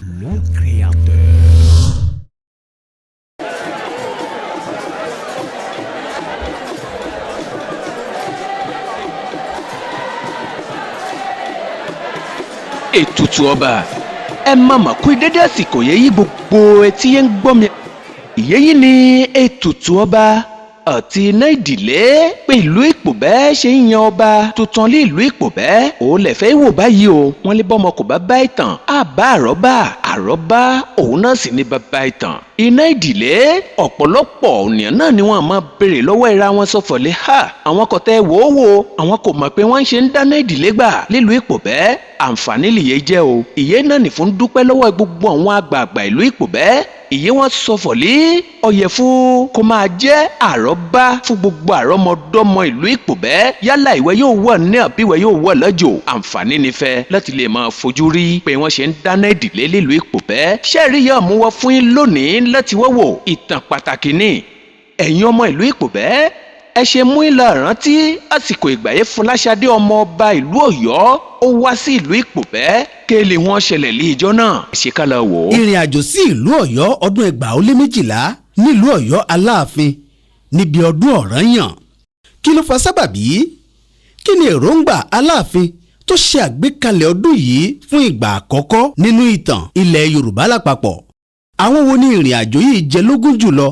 le créateur. Ètùtù ọba ẹ má mà kú dédé àsìkò yẹ́yí gbogbo etí yẹn ń gbọ́ mi. Ìyẹ́yí ni ètùtù ọba àti iná ìdílé pé ìlú Ìpòbẹ́ ṣe ń yan ọba tuntun lé ìlú Ìpòbẹ́. Òun lè fẹ́ wò báyìí o, wọ́n lé bọ́mọ kò bá bá ìtàn àbá àrọ́bá òun náà sì ní bàbá ìtàn. Iná ìdílé ọ̀pọ̀lọpọ̀ ènìyàn náà ni wọ́n máa béèrè lọ́wọ́ ìra wọn sọ̀fọ̀lẹ́ àwọn kọ̀tẹ́ wò àwọn kò mọ̀ pé wọ́n ń ṣe ń dáná ìdílé gbà nílùú Ìpòbẹ́. Àǹfààní lìyẹn jẹ́ o. Ìyẹn náà ní fún dúpẹ́ lọ́wọ́ gbogbo àwọn àgbààgbà ìlú Ìpòbẹ́. Ìyẹn wọn sọ̀fọ̀lẹ́ ọ̀yẹ̀ fún kó máa jẹ́ àrọ́bá fún gbogbo àrọ́mọdọ́mọ ìlú Ìpòbẹ́. Yálà ìwẹ yóò wọ̀ ní àbí ìwẹ yóò wọ̀ lọ́jọ́. Àǹfààní ni fẹ́ láti lè máa fojú rí pé wọ́n ṣe ń dáná ìdílé nílùú Ìpòbẹ́. Ṣẹ́ẹ̀rí yóò mú wọ́n fún yín lónìí láti wọ́wọ́ ìtàn pàtàkì ní ẹ̀yin ọmọ ìlú Ìpòbẹ́. Ẹ ṣe mú ìlà rántí àsìkò ìgbàyé Fọláṣadé ọmọ ọba ìlú Ọ̀yọ́ ó wá sí ìlú Ìpòbẹ́ kéèlè wọn ṣẹlẹ̀ lé ìjọ náà. Ṣé ká lọ wò ó. Ìrìn àjò sí ìlú Ọ̀yọ́ ọdún 2012 nílùú Ọ̀yọ́ Aláàfin níbi ọdún Ọ̀rànyàn. Kí ló fa sábàbí? Kí ni èròǹgbà Aláàfin tó ṣe àgbékalẹ̀ ọdún yìí fún ìgbà àkọ́kọ́ nínú ìtàn ilẹ̀ Yorùbá lápapọ̀? Àwọn wo ni ìrìn àjò yìí jẹ lógún jùlọ?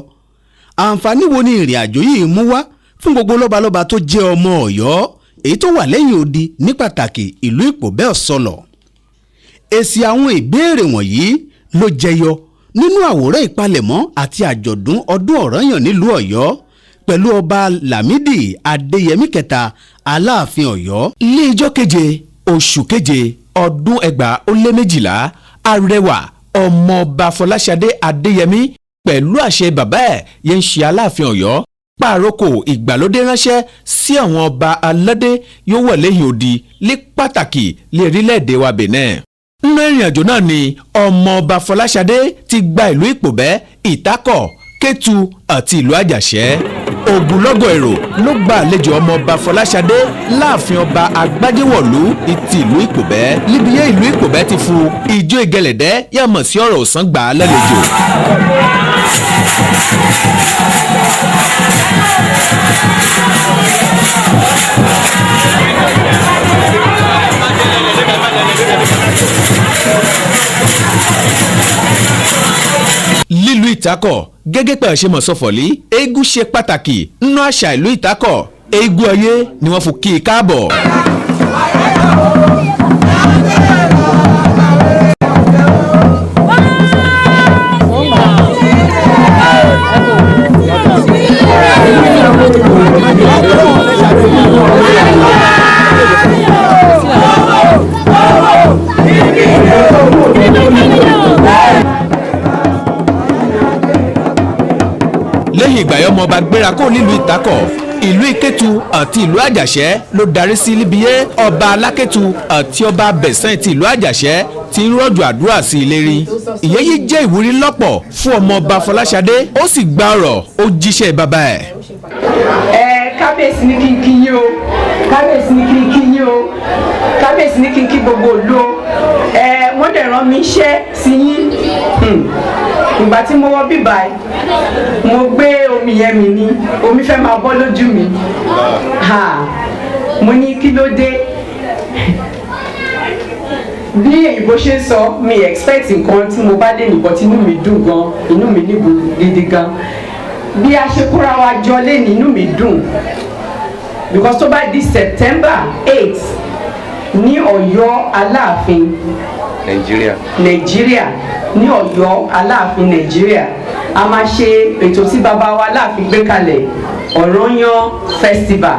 Àǹfààní wo ni ìrìn àjò yìí mú wá fún gbogbo lọ́balọ́ba tó jẹ́ ọmọ Ọ̀yọ́ èyí tó wà lẹ́yìn odi ní pàtàkì ìlú Ìpòbẹ́ Ọ̀sọ̀lọ̀? Èsì àwọn ìbéèrè wọ̀nyí ló jẹyọ nínú àwòrán ìpalẹ̀mọ́ àti àjọ̀dún ọdún Ọ̀rànyàn nílùú Ọ̀yọ́ pẹ̀lú ọba Lámídì Adéyẹmí kẹta Aláàfin Ọ̀yọ́. Ilé ijọ́ keje oṣù keje ọdún 2012 arẹwà ọmọọba Fọláṣadé Adéyẹmí pẹ̀lú àṣẹ bàbá ẹ̀ yẹn ń ṣe Aláàfin Ọ̀yọ́ pàrókò ìgbàlódé ránṣẹ́ sí àwọn ọba aládé yóò wọ̀ lẹ́yìn odi lé pàtàkì lé orílẹ̀-èdè wa Benin. Nínú ìrìn àjò náà ni ọmọọba Fọláṣadé ti gba ìlú Ìpòbẹ́, Ìtákọ̀, Kétu àti ìlú Àjàṣẹ́. Ògúnlọ́gọ̀ èrò ló gba àlejò ọmọọba Fọláṣadé láàfin ọba Agbájéwọ̀lú ti ìlú Ìpòbẹ́. Líbiyé ìlú Ìpòbẹ́ ti fu ijó ìgẹlẹ̀dẹ́ yàmọ̀ sí ọ̀rọ̀ òsán gbà á lálejò. Lílù Ìtákọ̀ gẹ́gẹ́ pé àṣemọ̀ sọ̀fọ̀lì eégún ṣe pàtàkì nínú àṣà ìlú Ìtákọ̀. Eégún ọyẹ́ ni wọ́n fún kí i káàbọ̀. Lẹ́yìn ìgbà yẹn ọmọọba gbéra kó nílùú Ìtákọ̀, ìlú Ìkétu àti ìlú Àjàṣẹ́ ló darí sí Líbiyé. Ọba Alákétu àti ọba Bẹ̀sán ti ìlú Àjàṣẹ́ ti ń rọ̀jò àdúrà sí ìlérí. Ìyẹ́yí jẹ́ ìwúrí lọ́pọ̀ fún ọmọọba Fọláṣadé, ó sì gba ọ̀rọ̀ ó jíṣẹ́ bàbá ẹ̀. Kábíyèsí ní kí n kí yín o, kábíyèsí ní kí n kí yín o, kábíyèsí ní kí n kí gbogbo ìlú o. Wọ́n dẹ̀ rán mi iṣẹ́ sí yín. Ìgbà tí mo wọ bíbá yìí mo gbé omi yẹn mi ní omi fẹ́ máa bọ́ lójú mi. Mo ní kí ló dé? Bí èyìnbó ṣe ń sọ mi expect nǹkan tí mo bá dé nìkan tí inú mi dùn gan, inú mi níbo gidi gan. Bí a ṣe kóra wa jọ lé ní inú mi dùn because tó bá di September 8 ní Ọ̀yọ́ Aláàfin Nàìjíríà ní Ọ̀yọ́ Aláàfin Nàìjíríà a máa ṣe ètò tí bàbá wa Aláàfin gbé kalẹ̀ Ọ̀rànyàn festival.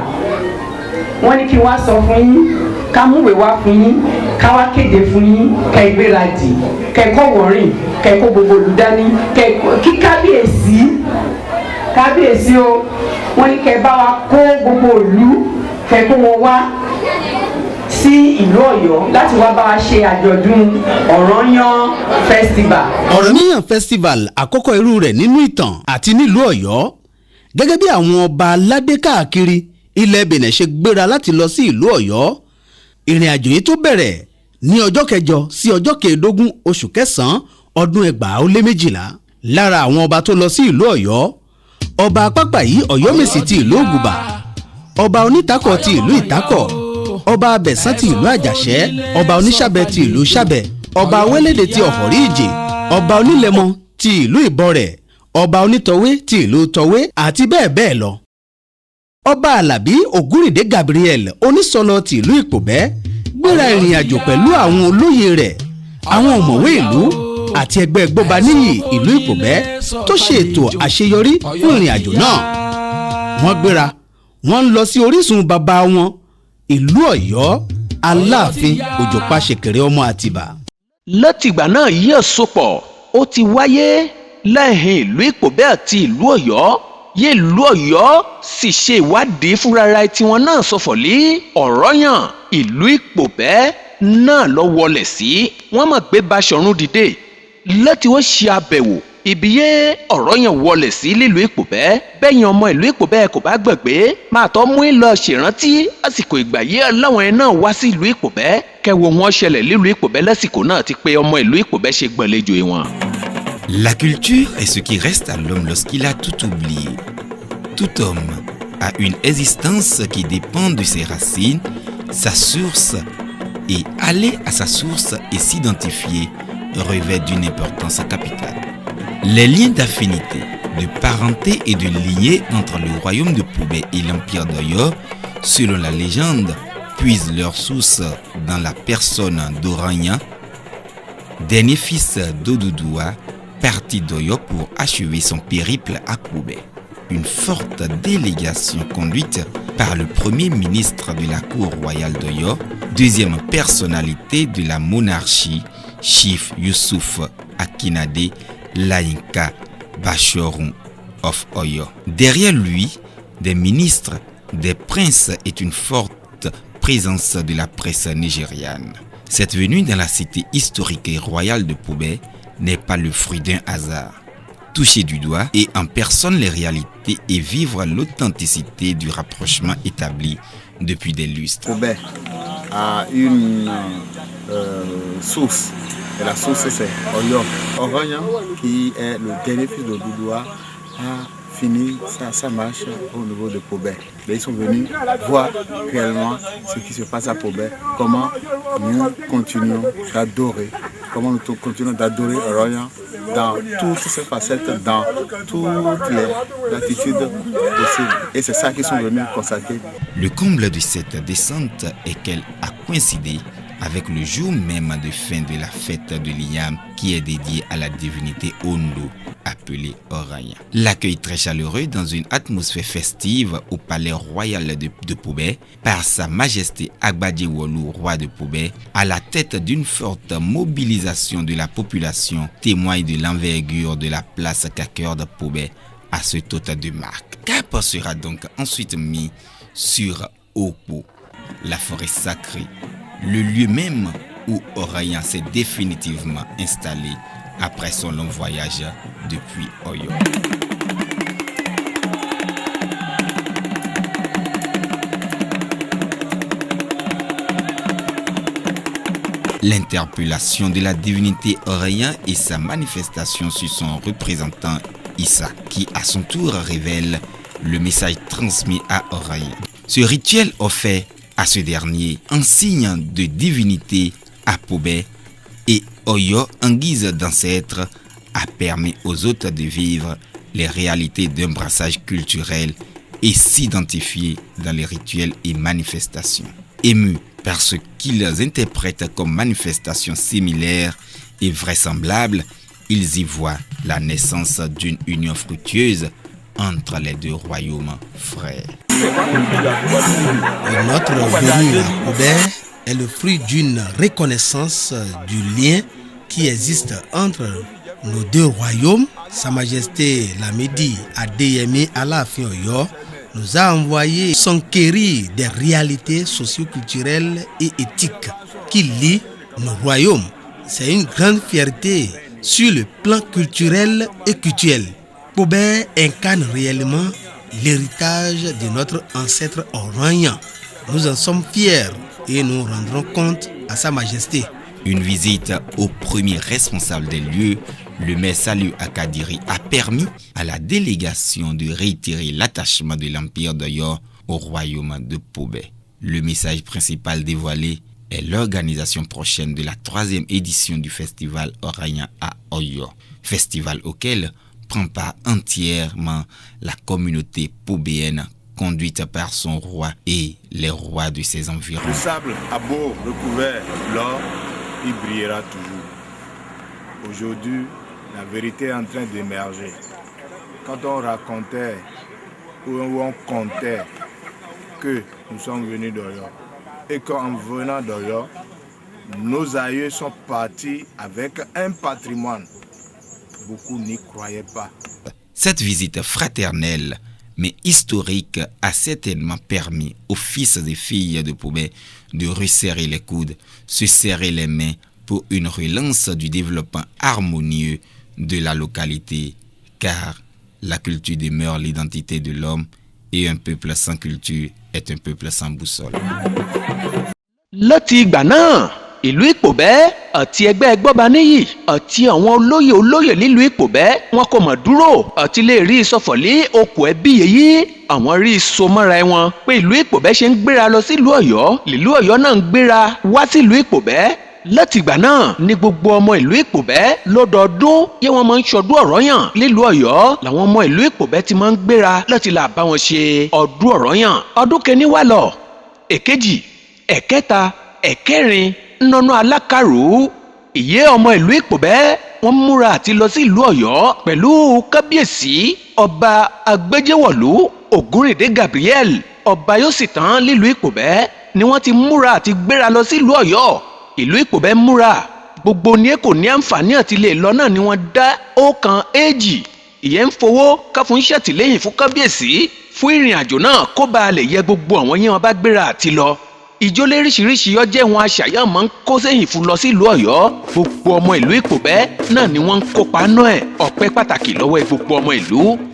Wọ́n ní kí wá sọ fún yín ká múwèé wá fún yín ká wá kéde fún yín ká ìgbéradì kẹ́kọ̀ọ́ wọ̀rìn kẹ́kọ̀ọ́ gbogbo olùdání kí kábíyèsí o wọ́n ní kẹ́ bá wa kó gbogbo ìlú kẹ́kọ̀ọ́ wọn wá sí ìlú Ọ̀yọ́ láti wá bá wa ṣe àjọ̀dún Ọ̀rànyàn festival. Ọ̀rànyàn festival àkọ́kọ́ irú rẹ̀ nínú ìtàn àti nílùú Ọ̀yọ́. Gẹ́gẹ́ bí àwọn ọba aládé káàkiri ilẹ̀ Benin ṣe gbéra láti lọ sí ìlú Ọ̀yọ́, ìrìn àjò yìí tó bẹ̀rẹ̀ ní ọjọ́ kẹjọ sí ọjọ́ kẹẹ̀ẹ́dógún oṣù kẹsàn-án ọdún 2012 lára àwọn ọba tó lọ sí ìlú Ọ̀yọ́ ọba Pápàyí Ọ̀yọ́mèsì ti ìlú Ògùbà, ọba Onítàkọ̀ ti ìlú Ìtàkọ̀, ọba Abẹ̀sán ti ìlú Àjàṣẹ́, ọba Oníṣàbẹ̀ ti ìlú Ṣàbẹ̀, ọba Awẹ́lẹ́dẹ̀ ti Ọ̀fọ̀rí Ìjè, ọba Onílẹ̀mọ ti ìlú Ìbọrẹ̀, ọba Onítọ̀wé ti ìlú Tọ̀wé àti bẹ́ẹ̀ bẹ́ẹ̀ lọ. ọba Àlàbí Ògúnrìndé Gabriel Onísọlọ ti ìlú Ìpòbẹ́ gbéra ìrìn àjò pẹ̀lú àwọn olóyè rẹ̀, àwọn ọ̀mọ̀wé ìlú àti ẹgbẹ́ Gbọ́baníyì ìlú Ìpòbẹ́ tó ṣe ètò àṣeyọrí fún ìrìn àjò náà. wọ́n gbéra wọ́n ń lọ sí orísun bàbá wọn ìlú Ọ̀yọ́ Aláàfin Òjòpá Ṣẹ̀kẹ̀rẹ̀ ọmọ Àtìbà. látìgbà náà yí ẹ̀sopọ̀ ó ti wáyé lẹ́hìn ìlú Ìpòbẹ́ àti ìlú Ọ̀yọ́. yé ìlú Ọ̀yọ́ sì ṣe ìwádìí fúnrara tiwọn náà sọfọ̀lì Ọ̀rọ̀yàn ìlú Ìpòbẹ́ náà lọ wọlé sí. wọ́n mọ̀ gbé Baṣọ̀run dìde láti wọ́n ṣe àbẹ̀wò ibi yé Ọ̀rọ̀yàn wọlé sí lílùú Ìpòbẹ́. bẹ́yìn ọmọ ìlú Ìpòbẹ́ kò bá gbàgbé máa tọ́ mú ìlọ ṣèrántí àsìkò ìgbà yé aláwọn ẹ̀ náà wá sí ìlú Ìpòbẹ́ kẹwo wọn ṣẹlẹ̀ lílùú Ìpòbẹ́ lásìkò náà ti pé ọmọ ìlú Ìpòbẹ́ ṣe gbàlejò ìwọ̀n. La culture est ce qui reste à l'homme lorsqu'il a tout oublié. Tout homme a une existence qui dépend de ses racines, sa source, et aller à sa source et s'identifier revêt d'une importance capitale. Les liens d'affinité, de parenté et de lignée entre le royaume de Poubé et l'empire d'Oyo, selon la légende, puisent leur source dans la personne d'Oragnan, dernier fils d'Odoudoua, parti d'Oyo pour achever son périple à Poubé. Une forte délégation conduite par le premier ministre de la cour royale d'Oyo, deuxième personnalité de la monarchie, Chief Youssouf Akinade Layinka Bachorum of Oyo. Derrière lui, des ministres, des princes et une forte présence de la presse nigériane. Cette venue dans la cité historique et royale de Poubé n'est pas le fruit d'un hasard. Toucher du doigt et en personne les réalités et vivre l'authenticité du rapprochement établi depuis des lustres. Poubé a une source, et la source c'est Oyo. Oragnan, qui est le dernier fils de Doudoua, a fini sa marche au niveau de Poubé. Ils sont venus voir réellement ce qui se passe à Poubé, comment nous continuons d'adorer, Oragnan dans toutes ses facettes, dans toutes les attitudes possibles. Et c'est ça qu'ils sont venus constater. Le comble de cette descente est qu'elle a coïncidé avec le jour même de fin de la fête de l'Iyam qui est dédiée à la divinité Ondo, appelée Oragnan. L'accueil très chaleureux dans une atmosphère festive au palais royal de Poubé par sa majesté Agbadjewolu, roi de Poubé, à la tête d'une forte mobilisation de la population, témoigne de l'envergure de la place qu'accorde Poubé à ce total de marque. Cap sera donc ensuite mis sur Opo, la forêt sacrée, le lieu même où Oragnan s'est définitivement installé après son long voyage depuis Oyo. L'interpellation de la divinité Oragnan et sa manifestation sur son représentant Issa, qui à son tour révèle le message transmis à Oragnan. Ce rituel offert à ce dernier en signe de divinité à Poubé et Oyo en guise d'ancêtre a permis aux autres de vivre les réalités d'un brassage culturel et s'identifier dans les rituels et manifestations. Émus par ce qu'ils interprètent comme manifestations similaires et vraisemblables, ils y voient la naissance d'une union fructueuse entre les deux royaumes frères. Notre venue à Poubé est le fruit d'une reconnaissance du lien qui existe entre nos deux royaumes. Sa Majesté Lamidi Adeyemi Aláàfin Ọ̀yọ́ nous a envoyé s'enquérir des réalités socio-culturelles et éthiques qui lient nos royaumes. C'est une grande fierté sur le plan culturel et cultuel. Poubé incarne réellement l'héritage de notre ancêtre Oragnan. Nous en sommes fiers et nous rendrons compte à Sa Majesté. Une visite au premier responsable des lieux, le maire Saliou Akadiri, a permis à la délégation de réitérer l'attachement de l'Empire d'Oyo au royaume de Pobé. Le message principal dévoilé est l'organisation prochaine de la 3e édition du festival Oragnan à Oyo, festival auquel prend part entièrement la communauté pobéenne conduite par son roi et les rois de ses environs. Le sable a beau recouvert l'or, il brillera toujours. Aujourd'hui, la vérité est en train d'émerger. Quand on racontait ou on comptait que nous sommes venus d'Oyo et qu'en venant d'Oyo, nos aïeux sont partis avec un patrimoine. Beaucoup n'y croyaient pas. Cette visite fraternelle mais historique a certainement permis aux fils et filles de Pobé de resserrer les coudes, se serrer les mains pour une relance du développement harmonieux de la localité, car la culture demeure l'identité de l'homme et un peuple sans culture est un peuple sans boussole. láti ìgbà náà ìlú Ìpòbẹ́ àti ẹgbẹ́ Ẹgbọ́baníyì àti àwọn olóyè nílùú Ìpòbẹ́ wọn kò mọ̀ dúró àti lè rí ìsọfọ̀lé okò ẹbí yèyí àwọn rí so mọ́ra wọn pé ìlú Ìpòbẹ́ ṣe ń gbéra lọ sílùú Ọ̀yọ́ ìlú Ọ̀yọ́ náà ń gbéra wá sílùú Ìpòbẹ́. láti ìgbà náà ni gbogbo ọmọ ìlú Ìpòbẹ́ lọ́dọọdún yẹ wọ́n máa ń ṣọdún Ọ̀rọ̀yàn nílùú Ọ̀yọ́ làwọn ọmọ ìlú Ìpòbẹ́ ti máa ń gbéra láti là bá wọn ṣe ọdún Ọ̀rọ̀yàn. ọdún kẹni wà lọ èkejì ẹ̀kẹta ẹ̀kẹrin nánú alákàrò ìyẹ́ ọmọ ìlú Ìpòbẹ́ wọ́n múra àti lọ sí ìlú Ọ̀yọ́ pẹ̀lú kábíyèsí ọba Agbẹ́jẹ́wọ̀lú Ògúnrìndé Gabriel ọba yóò sì tán nílùú Ìpòbẹ́ ni wọ́n ti múra àti gbéra lọ sí ìlú Ọ̀yọ́. ìlú Ìpòbẹ́ múra gbogbo ní kò ní àǹfààní àti lè lọ náà ni wọ́n dá ọ̀kan èjì ìyẹn ń fowó káfún ṣètìlẹ́yìn fún kábíyèsí fún ìrìn àjò náà kó bá a lè yẹ gbogbo àwọn yẹn wọn bá gbéra àti lọ. ìjó léríṣiríṣi ọjẹ́ wọn aṣàyàn máa ń kó sẹ́yìn fún lọ sílùú Ọ̀yọ́ gbogbo ọmọ ìlú Ìpòbẹ́ náà ni wọ́n ń kópa náà ẹ̀ ọpẹ́ pàtàkì lọ́wọ́ gbogbo ọmọ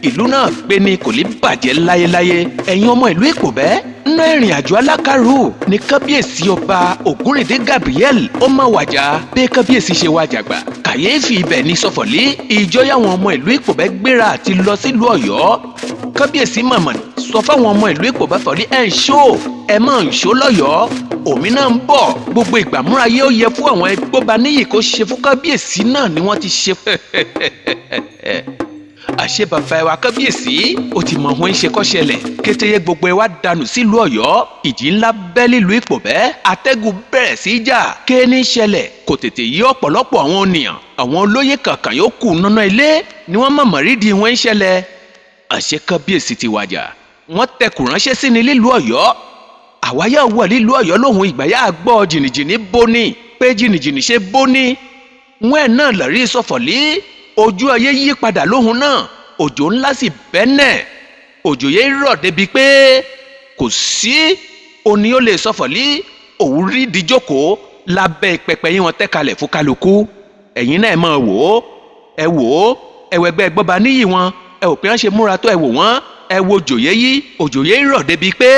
ìlú náà gbé ní kò ní bàjẹ́ láyéláyé. ẹ̀yin ọmọ ìlú Ìpòbẹ́ ná ìrìn àjò alákàrò ní kábíyèsí ọba Ògúnrìndé Gabriel ó má wàjà bí kábíyèsí ṣe wàjà gbà kàyéfì ibẹ̀ ní sọfọ̀lé ìjọyàwọn ọmọ ìlú Ìpòbẹ́ gbéra àti lọ sílùú Ọ̀yọ́. kábíyèsí màmá sọ fáwọn ọmọ ìlú Ìpòbẹ́ fọ̀rí ẹ̀ ń ṣó ẹ máa ń ṣó lọ́yọ̀ọ́ òmí náà ń bọ̀ gbogbo ìgbàmúra yẹ ó yẹ fún àwọn Ẹgbọ́baníyì kó ṣe fún kábíyèsí náà ni wọ́n ti ṣe àṣẹ bàbá ẹ wa kábíyèsí ó ti mọ ohun ṣe kọ́ ṣẹlẹ̀ kétéyé gbogbo ẹ wá dànù sílùú Ọ̀yọ́ ìjì ńlá bẹ́ nílùú Ìpòbẹ́ atẹ́gùn bẹ̀rẹ̀ sí í jà kéèní ṣẹlẹ̀ kò tètè yí ọ̀pọ̀lọpọ̀ àwọn ènìyàn àwọn olóyè kankan yóò kù nánà ilé ni wọ́n mọ̀mọ́ rídìí wọn ń ṣẹlẹ̀ àṣẹ kábíyèsí ti wàjà wọ́n tẹkùn ránṣẹ́ sí ni nílùú Ọ̀yọ́ àwáyà wọ̀ nílùú Ọ̀yọ́ lóhun ìgbàyà gbọ́ jìnnìjìnnì bóní pé jìnnìjìnnì ṣe bóní wọn ẹ̀ náà lọ́rí sọ̀fọ̀lì ojú ayé yí padà lóhun náà òjò ńlá sì bẹ́nẹ̀ òjò yẹn rọ̀ débi pé kò sí oní ó lè sọ̀fọ̀lì òun rí ìdíjókòó lábẹ́ pẹpẹ yín wọn tẹ́kalẹ̀ fún kálukú ẹ̀yin náà ẹ máa wò ó ẹ wò ó ẹ̀wẹ̀gbẹ́ Ẹgbọ́baníyì wọn ẹ ò pé wọ́n ṣe múra tó ẹ wò wọ́n ẹ wo òjò yẹn rọ̀ débi pé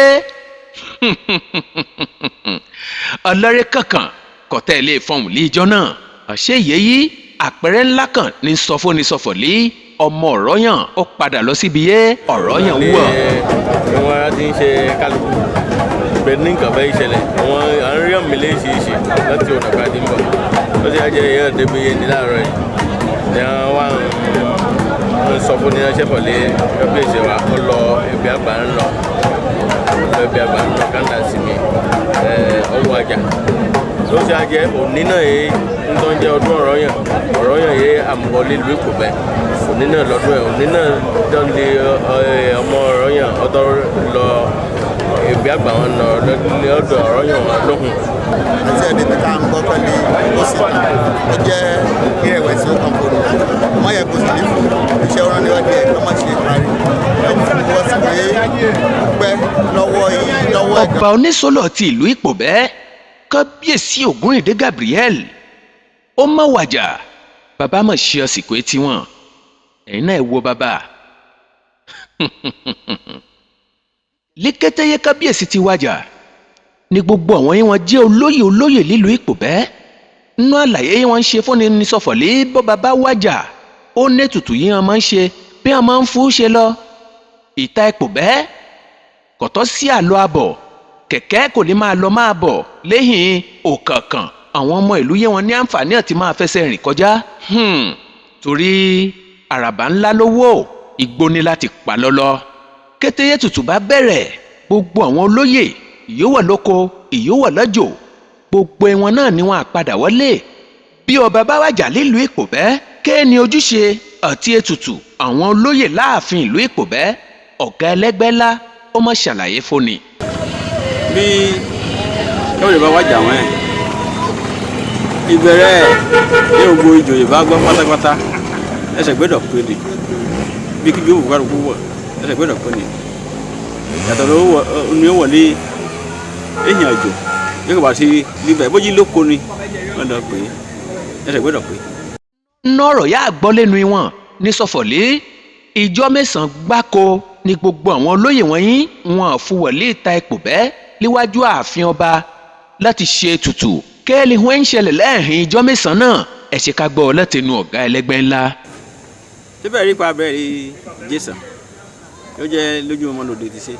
ọlọ́rẹ́ kankan kọ̀tẹ́ ilé fọ́ọ̀mù líjọ́ náà àṣẹ yẹ́yí àpẹẹrẹ ńlá kan ní sọfọ́nisọfọ̀lì ọmọ Ọ̀rọ̀yàn ó padà lọ síbi yé Ọ̀rọ̀yàn wúwà. wọn á ti ń ṣe kálukú bẹ́ẹ̀ ní nǹkan bẹ́ẹ̀ ìṣẹ̀lẹ̀ àwọn àríyàn mi lè ṣe é ṣe láti ọ̀nà káàdì ń bọ̀ ó ti ajẹ́ ìyẹn débi yé ní láàárọ̀ yìí ni wọ́n ń sọ fún ní aṣẹ́fọ̀lẹ́ kábíyèsí wa ó lọ ẹgbẹ́ àgbà ń lọ kánda sí mi ọwọ́ ajá tó ṣe ajẹ́ òní náà yé ń tán jẹ́ ọdún Ọ̀rọ̀yàn yé àmúwọlé ìlú Ìpòbẹ́ òní náà lọ́dún ẹ̀ òní náà dán lé ọmọ Ọ̀rọ̀yàn ọ̀dọ́ lọ ẹgbẹ́ àgbà wọn lọ lọ́dọ̀ Ọ̀rọ̀yàn wọn lóhùn. àti ẹni tí ká ń gbọ́ pẹ́lú ó sì ó jẹ́ kí ẹ̀wẹ̀ tí ó kàn fòrò wọ́n yẹ kó sì ní fún iṣẹ́ ọ̀rọ̀ níwájú ẹ̀ kọ́ máa ṣe ìparí ẹni tí wọ́n sì pé pẹ́ lọ́wọ́ ọba onísọ̀lọ̀ ti ìlú Ìpòbẹ́ kábíyèsí Ògúnrìndé Gabriel ó má wàjà bàbá mọ̀ ṣe ọ̀sìnkú etí wọn ẹ̀yin náà ẹ wo bàbá lékétéyé kábíyèsí ti wàjà ní gbogbo àwọn yẹn wọn jẹ́ olóyè nílùú Ìpòbẹ́ nínú àlàyé wọn ń ṣe fúnni ní Sọ̀fọ̀lé bọ́ba bá wájà ó ní ètùtù yìí wọn máa ń ṣe bí wọn máa ń fún ṣe lọ ìta ipò bẹ́ẹ̀ kọ̀tọ́ sí àlọ́ àbọ̀ kẹ̀kẹ́ kò ní máa lọ máa bọ̀ lẹ́yìn òkànkàn àwọn ọmọ ìlú yẹ wọn ní àǹfààní àti máa fẹsẹ̀ rìn kọjá torí àràbà ńlá lówó igbó ní láti pa lọ́lọ́ kété ètùtù bá bẹ̀rẹ̀ gbogbo àwọn olóyè ìyówà lóko ìyówà lọ́jọ́ gbogbo wọn náà ni wọn àpadà wọlé bí ọba bá wàjà nílùú Ìpòbẹ́ kéènì ojúṣe àti ètùtù àwọn olóyè láàfin ìlú Ìpòbẹ́ ọ̀gá ẹlẹ́gbẹ́lá ó mọ̀ ṣàlàyé fóni. bí káwọn ìbá wájà wọn ìbẹ̀rẹ̀ ní gbogbo ìjòyè bá gbọ́ pátápátá ẹsẹ̀ gbẹ́dọ̀ pé ni bí kí bí ó wùkárù kú wọ̀ ẹsẹ̀ gbẹ́dọ̀ pé ni yàtọ̀ ní ó wọlé èyàn àjò yóò bá sí níbẹ̀ bójú lóko ni wọ́n lọ pé ẹsẹ̀ gbẹ́dọ̀ pé. nọ́ọ̀rọ̀ yá gbọ́ lẹ́nu wọn ní Sọ̀fọ̀lé ìjọ mẹ́sàn-án gbáko ni gbogbo àwọn olóyè wọ̀nyí wọn àfúwọ̀lé ìta Ìpòbẹ́ níwájú ààfin ọba láti ṣe ètùtù kẹ́ẹ̀lì wọn ń ṣẹlẹ̀ lẹ́ẹ̀rin ìjọ mẹ́sàn-án náà ẹ ṣe ká gbọ́ látẹnu ọ̀gá ẹlẹ́gbẹ́ ńlá. síbẹ̀ rí pa abẹ́rẹ́ jésàn yóò jẹ́ lójú ọmọ lòdì ti ṣe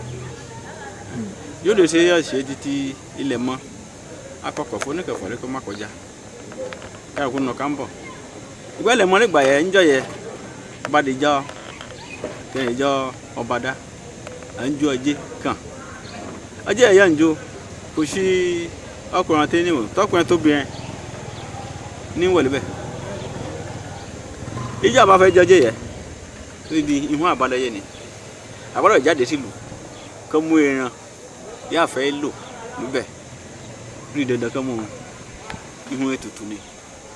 yóò lè ṣe yóò ṣe títí ilẹ̀ mọ́ akọkọ̀ fún oníkẹ̀fọ́ lẹ́kọ́ má kọjá káyọ̀ kó nà ká ń bọ̀ ìgbẹ́lẹ̀ mọ́ nígbà yẹn ń jọ yẹ ọbadìjọ́ kẹ́hìnjọ́ ọbadá à ń jó ọjẹ́ kàn ọjẹ́ ẹ̀yà ń jó kò sí ọkùnrin àti níwọ̀n tọkùnrin tó bìnrin ní wọ̀lẹ́bẹ̀ ìjà bá fẹ́ jọjẹ́ yẹ níbi ìhun àbálẹ́yẹ ni àbálọ̀ ìjáde sílùú kọ́ mú ẹran yà fẹ́ lò níbẹ̀ ní dandan kọ́ mú ìhun ètùtù ni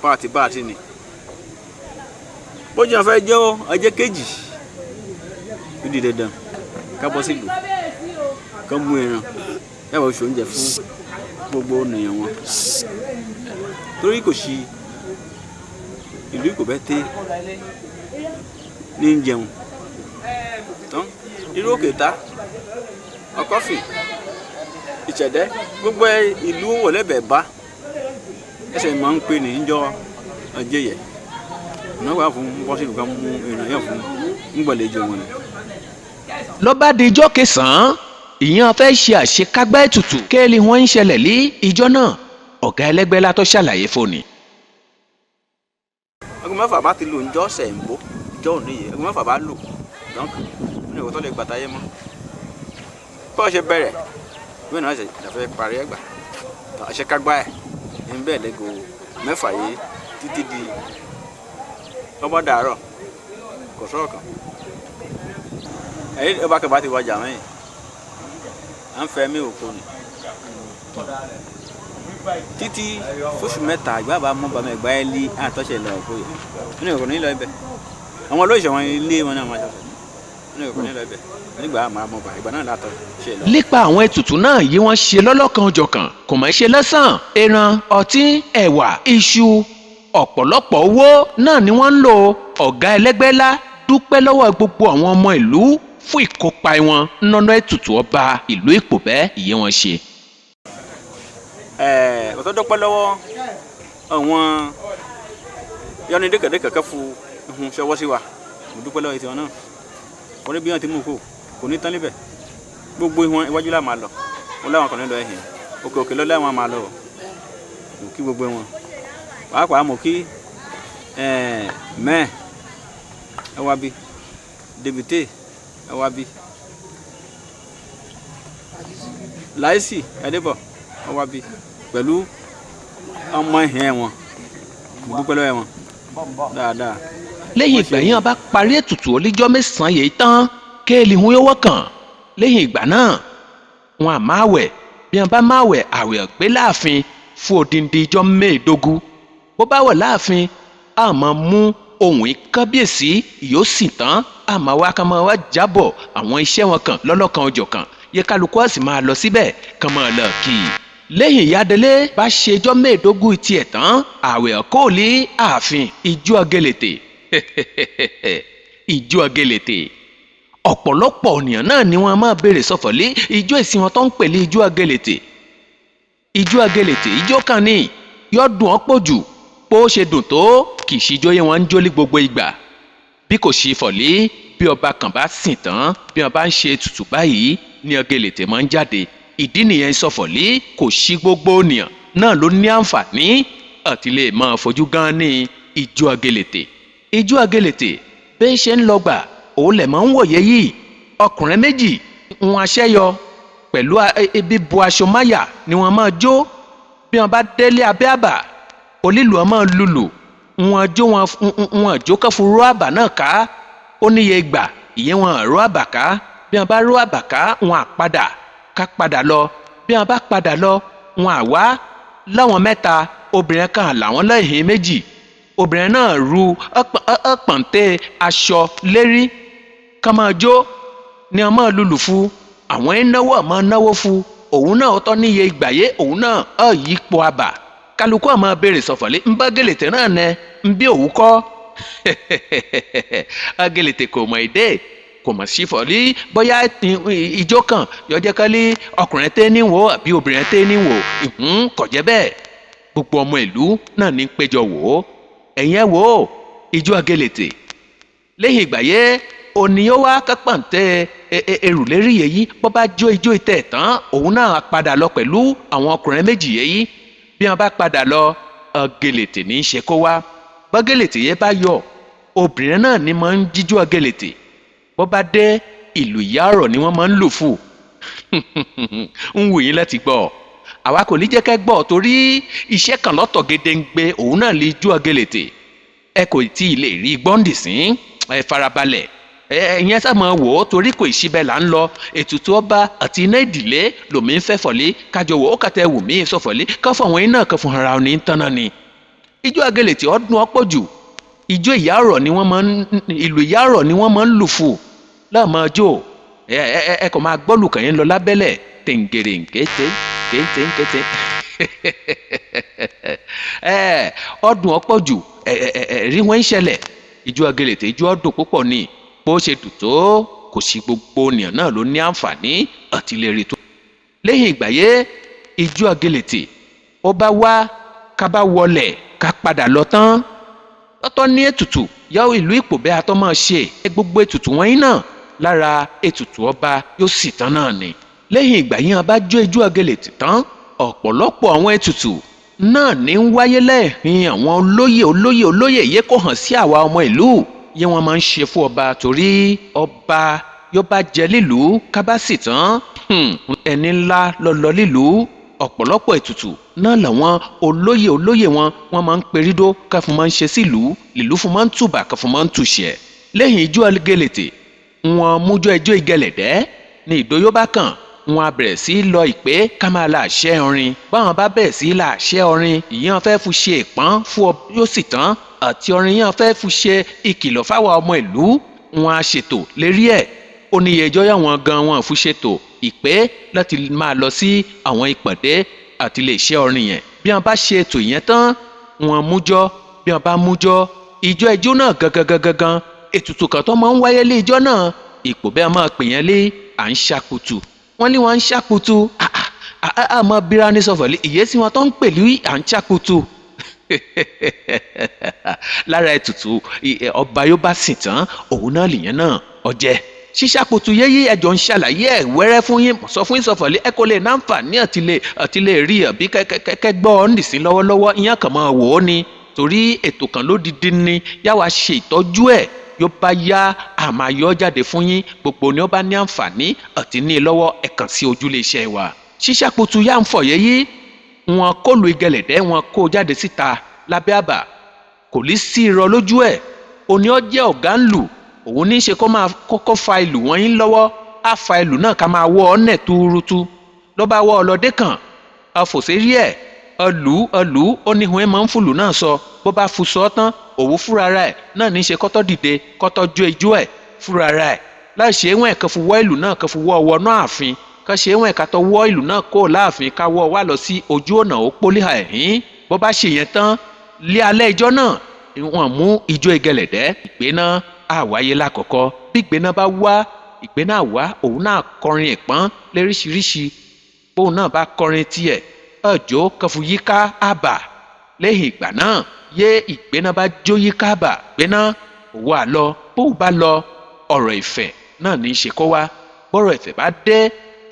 pààtì ni bójú àfẹ́ jẹ́ ọjẹ́ kejì ní dandan ká bọ́ sílùú kọ́ mú ẹran yà wọ́n ṣoúnjẹ fún gbogbo ènìyàn wọn torí kò sí ìlú Ìpòbẹ́ tẹ́ ní jẹun tán irú Òkèta Ọ̀kọ́fì Ìṣẹ̀dẹ́ gbogbo ìlú wọ̀lẹ́bẹ̀ bá ẹsẹ̀ máa ń pè ní ìjọ ọjẹ́ yẹ ọ̀nà wà fún bọ́sìlù ká mú ìrìnàyàn fún ńgbọ̀lẹ́jọ wọn. lọ́ba di ijọ́ kẹsàn-án ìyẹn fẹ́ ṣe àṣekágbá ètùtù kéèlì wọn ń ṣẹlẹ̀ ní ìjọ náà ọ̀gá ẹlẹ́gbẹ́ látọ́ ṣàlàyé fóni. ọgbọ̀n mẹ́fà bá ti lò ń jọ́ ọ̀sẹ̀ ìbò ìjọ òní yẹ ọgbọ̀n mẹ́fà bá lò dánkù ní ìwòtọ́ lè gbàtà yé mọ́ bó ṣe bẹ̀rẹ̀ ìwé náà ṣe ìdàfẹ́ parí ẹgbà àṣekágbá ẹ̀ ń bẹ́ẹ̀ lẹ́gọ̀ mẹ́fà yìí títí di ọmọ dàárọ̀ kò sọ̀rọ̀ kan ẹ̀yìn ọba kẹba ti wájà mẹ́yìn à ń fẹ́ mi òkú ni títí fóṣù mẹ́ta ìgbà bá mú bàmí ẹ̀gbá ẹ̀ lé àtọ́ṣe lọ òkú yìí nínú ìkọ̀kọ̀ nílò ibẹ̀ àwọn olóyè wọn ilé wọn náà máa ṣọṣẹ nínú ìkọ̀kọ̀ nílò ibẹ̀ nígbà máa mọ̀ bà ìgbà náà látọ̀ ṣe lọ. nípa àwọn ètùtù náà yìí wọ́n ṣe lọ́lọ́kan-ò-jọ̀kan kò máa ṣe lọ́sàn ẹran ọtí ẹ̀wà iṣu ọ̀pọ̀lọpọ̀ owó náà ni wọ́n ń lò ọ̀gá ẹlẹ́gbẹ́lá dúpẹ́ lọ́wọ́ gbogbo àwọn ọmọ ìlú fún ìkópa wọn nínú ètùtù ọba ìlú Ìpòbẹ́ ìyẹn wọn ṣe. ọ̀tọ́ dúpẹ́ lọ́wọ́ àwọn yọni dẹ́kẹ̀dẹ́kẹ̀ fún ihun ṣọwọ́ sí wa mo dúpẹ́ lọ́wọ́ ìtìwọ́n náà wọ́n ní bí wọ́n ti mú kò ní tán níbẹ̀ gbogbo ihun iwájú là máa lọ wọn láwọn kan nílò ẹ̀hìn òkè òkè lọ́lẹ́ àwọn máa lọ mo kí gbogbo wọn pàápàá mo kí mẹ́ẹ̀ ẹ wá bí dèbìtè ẹ wá bí láìsí ẹdẹ́bọ̀ ẹ wá bí pẹ̀lú ọmọ ìhìn wọn mo dúpẹ́ lọ́wọ́ wọn dáadáa. lẹ́yìn ìgbà yẹn bá parí ètùtù oníjọ́ mẹ́sàn-án yìí tán kéèlì hun yóò wọ́kàn lẹ́yìn ìgbà náà wọn à máa wẹ̀ bí wọn bá máa wẹ̀ àwẹ̀ ọ̀gbẹ́ láàfin fún odindi ijọ́ mẹ́ẹ̀ẹ́dógún bó bá wọ̀ láàfin a máa mú ohun kábíyèsí yóò sì tán a máa wá ká máa wá jábọ̀ àwọn iṣẹ́ wọn kan lọ́lọ́kan-ò-jọ̀kan yẹ kálukú á sì máa lọ síbẹ̀ ká máa lọ kí i. lẹ́yìn ìyádélé bá ṣe ijọ́ mẹ́ẹ̀ẹ́dógún tiẹ̀ tán àwẹ̀ ọ̀kọ́ọ̀lì ààfin ijó ọ̀gẹ̀lẹ̀tẹ̀ ijó ọ̀gẹ̀lẹ̀tẹ̀ ọ̀pọ̀lọpọ̀ ènìyàn náà ni wọ́n máa béèrè Sọ̀fọ̀lé ijó ìsìn wọn tó ń pèlè ijó ọ̀gẹ̀lẹ̀tẹ̀ ijó kan ní yóò dùn ọ́ pọ̀ jù bó ṣe dùn tó kì í ṣíjóyè wọn ń jólí gbogbo ìgbà bí kò ṣe fọ̀lé bí ọba kan bá sìn tán bí wọn bá ń ṣe ètùtù báyìí ní ọ̀gẹ̀lẹ̀tẹ̀ máa ń jáde ìdí nìyẹn sọ̀fọ̀lé kò sí gbogbo ènìyàn náà ló ní àǹfààní àti lè máa fojú gan ní ijó ọ̀gẹ̀lẹ̀tẹ̀ ijó ọ̀gẹ̀lẹ̀tẹ̀ bẹ́ẹ̀ ṣe ń lọ gbà òun lẹ̀ máa ń wòye yìí ọkùnrin méjì wọn aṣẹ́yọ pẹ̀lú bíbu aṣọ máyà ni wọ́n máa jó bí wọ́n bá délé abẹ́ àbà onílù wọn máa lùlù wọn jó kán fún ró àbà náà ká ó níye gbà ìyẹn wọn ró àbà ká bí wọ́n bá ró àbà ká wọn àpadà ká padà lọ bí wọ́n bá padà lọ wọn àwá láwọn mẹ́ta obìnrin kan làwọn lẹ́yìn méjì obìnrin náà ru ọ̀pọ̀ntẹ́ aṣọ lérí ká máa jó ni wọ́n máa lùlù fún àwọn ẹnáwó àmọ́ náwó fún òun náà ó tọ́ níye ìgbàyé òun náà ọ̀ yípo àbà kálukú àmọ́ béèrè sọ̀fọ̀lé ń bá gẹ̀lẹ̀tẹ̀ náà nẹ ń bí òwú kọ́ gẹ̀lẹ̀tẹ̀ kò mọ̀ èdè kò mọ̀ sí fọ̀lí bóyá ijó kan yọjẹ́ kálí ọkùnrin tẹ́ níwò àbí obìnrin tẹ́ níwò kò jẹ́ bẹ́ẹ̀ gbogbo ọmọ ìlú náà ní péjọ wò ó ẹ̀yin ẹ̀ wò ó ijó gẹ̀lẹ̀tẹ̀ lẹ́yìn ìgbàyé òní ó wá kápáǹtẹ́ ẹrù lérí yẹyí bó bá jó ijó ìtẹ̀ tán òun náà padà lọ pẹ̀lú àwọn ọkùnrin méjì yẹyí bí wọn bá padà lọ ọ̀gẹ̀lẹ̀tẹ̀ ní í ṣe kó wá bọ́gẹ̀lẹ̀tẹ̀ yẹn bá yọ obìnrin náà ni máa ń jíjó ọ̀gẹ̀lẹ̀tẹ̀ bó bá dé ìlú ìyá ọ̀rọ̀ ni wọ́n máa ń lò fún ń wù yín láti gbọ́ àwa kò ní jẹ́ kẹ́ gbọ́ torí iṣẹ́ kan lọ́tọ̀ gédéǹgbé òun náà lè jó ọ̀gẹ̀lẹ̀tẹ̀ ẹ kò tí ì lè rí gbọ́ǹdì sí ẹ farabalẹ̀ ẹ̀yẹn sá máa wò ó torí kò ìṣíbẹ̀ là ń lọ ètùtù ọba àti iná ìdílé lòmí ń fẹ́ fọ̀lé kájọ wò ó kàtẹ́ wù mí sọ̀fọ̀lé káfọ̀ àwọn iná kan fún ara ní tánná ni. ijó ọ̀gẹ̀lẹ̀tẹ̀ ọdún ọ̀pọ̀ jù ijó ìyá ọ̀rọ̀ ni wọ́n máa ń ìlú ìyá ọ̀rọ̀ ni wọ́n máa ń lù fún láàmú jó ẹ kò máa gbọ́lù kàn yín lọ lábẹ́lẹ̀ tẹ̀ǹgèrè nkété ọdún ọ̀pọ̀ jù rí wọ́n ń ṣẹlẹ̀ ijó ọ̀gẹ̀lẹ̀tẹ̀ ijó ọdún púpọ̀ ni bó ṣe dùn tó kò sí gbogbo ènìyàn náà ló ní àǹfààní àti lè rí tó. lẹ́yìn ìgbàyé ijó ọ̀gẹ̀lẹ̀tẹ̀ ó bá wá ká bá wọlẹ̀ ká padà lọ tán lọ́tọ̀ ní ètùtù yàwó ìlú Ìpòbẹ́ àtọ́ máa ṣe gbogbo ètùtù wọ̀nyí náà lára ètùtù ọba yóò sì tán náà ni. lẹ́yìn ìgbà yẹn a bá jó ijó ọ̀gẹ̀lẹ̀tẹ̀ tán ọ̀pọ̀lọpọ̀ àwọn ètùtù náà ní ń wáyé lẹ́yìn àwọn olóyè yẹ kó hàn sí àwa ọmọ ìlú yẹn wọ́n máa ń ṣe fún ọba torí ọba yóò bá jẹ lílùú kábàásì tán ẹni ńlá lọlọ lílùú ọ̀pọ̀lọpọ̀ ètùtù náà làwọn olóyè wọn máa ń perídó káfún máa ń ṣe sílùú lílùú fún máa ń tùbà káfún máa ń tùṣẹ̀. lẹ́yìn ijó ọ̀gẹ̀lẹ̀tẹ̀ wọn mújó ijó ìgẹ̀lẹ̀dẹ́ ní ìdóyó bá kàn wọn a bẹ̀rẹ̀ sí lọ ìpè ká máa la àṣẹ orin báwọn bá bẹ̀rẹ̀ sí la àṣẹ orin ìyẹn fẹ́ fi ṣe ìpọ́n fún ọ yóò sì tán àti orin yẹn fẹ́ fi ṣe ìkìlọ̀ fáwọn ọmọ ìlú wọn a ṣètò lérí ẹ̀ oníyẹjọ́ yà wọn gan wọn fi ṣètò ìpè láti máa lọ sí àwọn ìpàdé àti lè ṣe orin yẹn bí wọn bá ṣe ètò yẹn tán wọn mújọ́ bí wọn bá mújọ́ ijó náà gangan ètùtù kan tó máa ń wáyé lé ijó náà Ìpòbẹ́ máa pè yẹn lé à ń ṣàkùtù wọ́n ní wọ́n ń ṣàkùtù àmọ́ bíra ní sọ̀fọ̀lì ìyẹ́sí wọn tó ń pè lú à ń ṣàkùtù lára ètùtù ọba yóò bá sìn tán òun náà lèyẹn náà ọjẹ́ ṣíṣàkùtù yẹ́yí ẹjọ́ ń ṣàlàyé ẹ̀ wẹ́rẹ́ fún yín sọ fún ìsọ̀fọ̀lì ẹ kò lè náǹfààní àti lè rí àbí kẹ́kẹ́ gbọ́ ọ́ nìsín lọ́wọ́lọ́wọ́ ìyẹn kàn máa wò ó ni torí ètò kan lódìdí ni yáwa ṣe ìtọ́jú ẹ̀ yóò bá yá àmà yọ jáde fún yín gbogbo ni ó bá ní àǹfààní àti ní lọ́wọ́ ẹ kàn sí ojúlé iṣẹ́ wa. ṣíṣàkóso yá ń fọ̀ yẹ́yí wọn kó lu ìgẹ̀lẹ̀dẹ́ wọn kó jáde síta lábẹ́ àbà kò ní sí irọ́ lójú ẹ̀ òní ọ jẹ́ ọ̀gá ń lù òun ní í ṣe kó máa kọ́kọ́ fa ìlù wọn yín lọ́wọ́ á fa ìlù náà ká máa wọ́ ọ́ nẹ̀ túrútú ló bá wọ́ ọlọ́dẹ kan àfòsírí ẹ̀ ọlù ó ní ìhun ẹ̀ máa ń fùlù náà sọ bó bá fu sọ tán òwú fúnra ẹ̀ náà ní í ṣe kọ́tọ́ dìde kọ́tọ́ jó ijó ẹ̀ fúnra ẹ̀ láì ṣe wọn kan fi wọ́ ìlú náà kan fi wọ́ ọwọ́ náà ààfin ká ṣe wọn ká tọ́ wọ́ ìlú náà kó láàfin ká wọ́ wá lọ sí ojú ọ̀nà ó pólí ẹ̀hín bó bá ṣe yẹn tán lé alẹ́ ìjọ náà wọ́n mú ijó ìgẹ̀lẹ̀dẹ́ ìgbéná àwáyé lákọ̀ọ́kọ́ bí ìgbéná bá wá ìgbéná wá òun náà kọrin ìpọ́n léríṣiríṣi bóun náà bá kọrin tiẹ̀ ọjọ́ kan fi yíká àbà lẹ́yìn ìgbà náà yé ìgbéná bá jó yí káàbà gbéná òwò àlọ bó bá lọ ọ̀rọ̀ ìfẹ́ náà ní í ṣe kó wá bọ́rọ̀ ìfẹ́ bá dé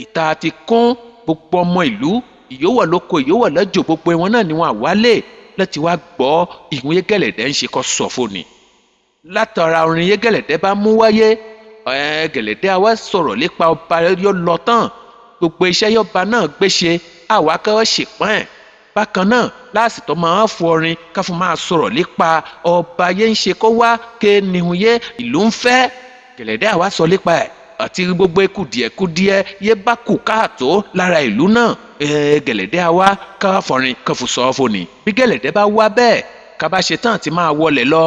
ìta ti kún gbogbo ọmọ ìlú ìyówọ̀ lóko ìyówọ̀ lọ́jọ́ gbogbo wọn náà ni wọn àwálé láti wá gbọ́ ìhun Yégẹ̀lẹ̀dẹ́ ń ṣe kó sọ fóni látara orin Yégẹ̀lẹ̀dẹ́ bá mú wáyé Gẹ̀lẹ̀dẹ́ àwa sọ̀rọ̀ nípa ọba yọ lọ tán gbogbo iṣẹ́ yọba náà gbéṣe àwa kọ́ ṣèpọ́n ẹ̀ bákan náà láàsìtọ́ máa fọ orin káfọ́ máa sọ̀rọ̀ nípa ọba yẹn ń ṣe kó wá ké nihun yé ìlú ń fẹ́ Gẹ̀lẹ̀dẹ́ àwa sọ nípa ẹ̀ àti gbogbo kùdìẹ̀kùdìẹ̀ yé bá kù káàtó lára ìlú náà Gẹ̀lẹ̀dẹ́ àwa káfọrin káfọ́ sọ fóni bí Gẹ̀lẹ̀dẹ́ bá wá bẹ́ẹ̀ kábà ṣe tán àti máa wọlé lọ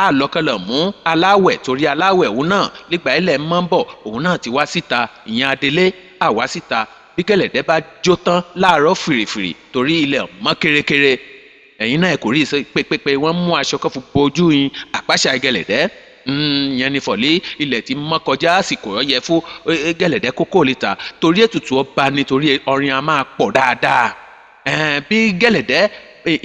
àlọ́kẹ́lẹ̀ mú aláwẹ̀ torí aláwẹ̀ òun náà nígbà ilẹ̀ mọ́ ń bọ̀ òun náà ti wá síta ìyẹn Adélé àwá síta bí Gẹ̀lẹ̀dẹ́ bá jó tán láàárọ̀ fìrìfìrì torí ilẹ̀ mọ́ kérékéré ẹ̀yin náà kò rí pépépé wọ́n mú aṣọ kan fún bojú yín àpáṣà Gẹ̀lẹ̀dẹ́ ìyẹn ní fọ̀lẹ́ ilẹ̀ tí mọ́ kọjá àsìkò yẹ fún Gẹ̀lẹ̀dẹ́ kókó lítà torí ètùtù ọba nítorí orin a máa pọ̀ dáadáa bí Gẹ̀lẹ̀dẹ́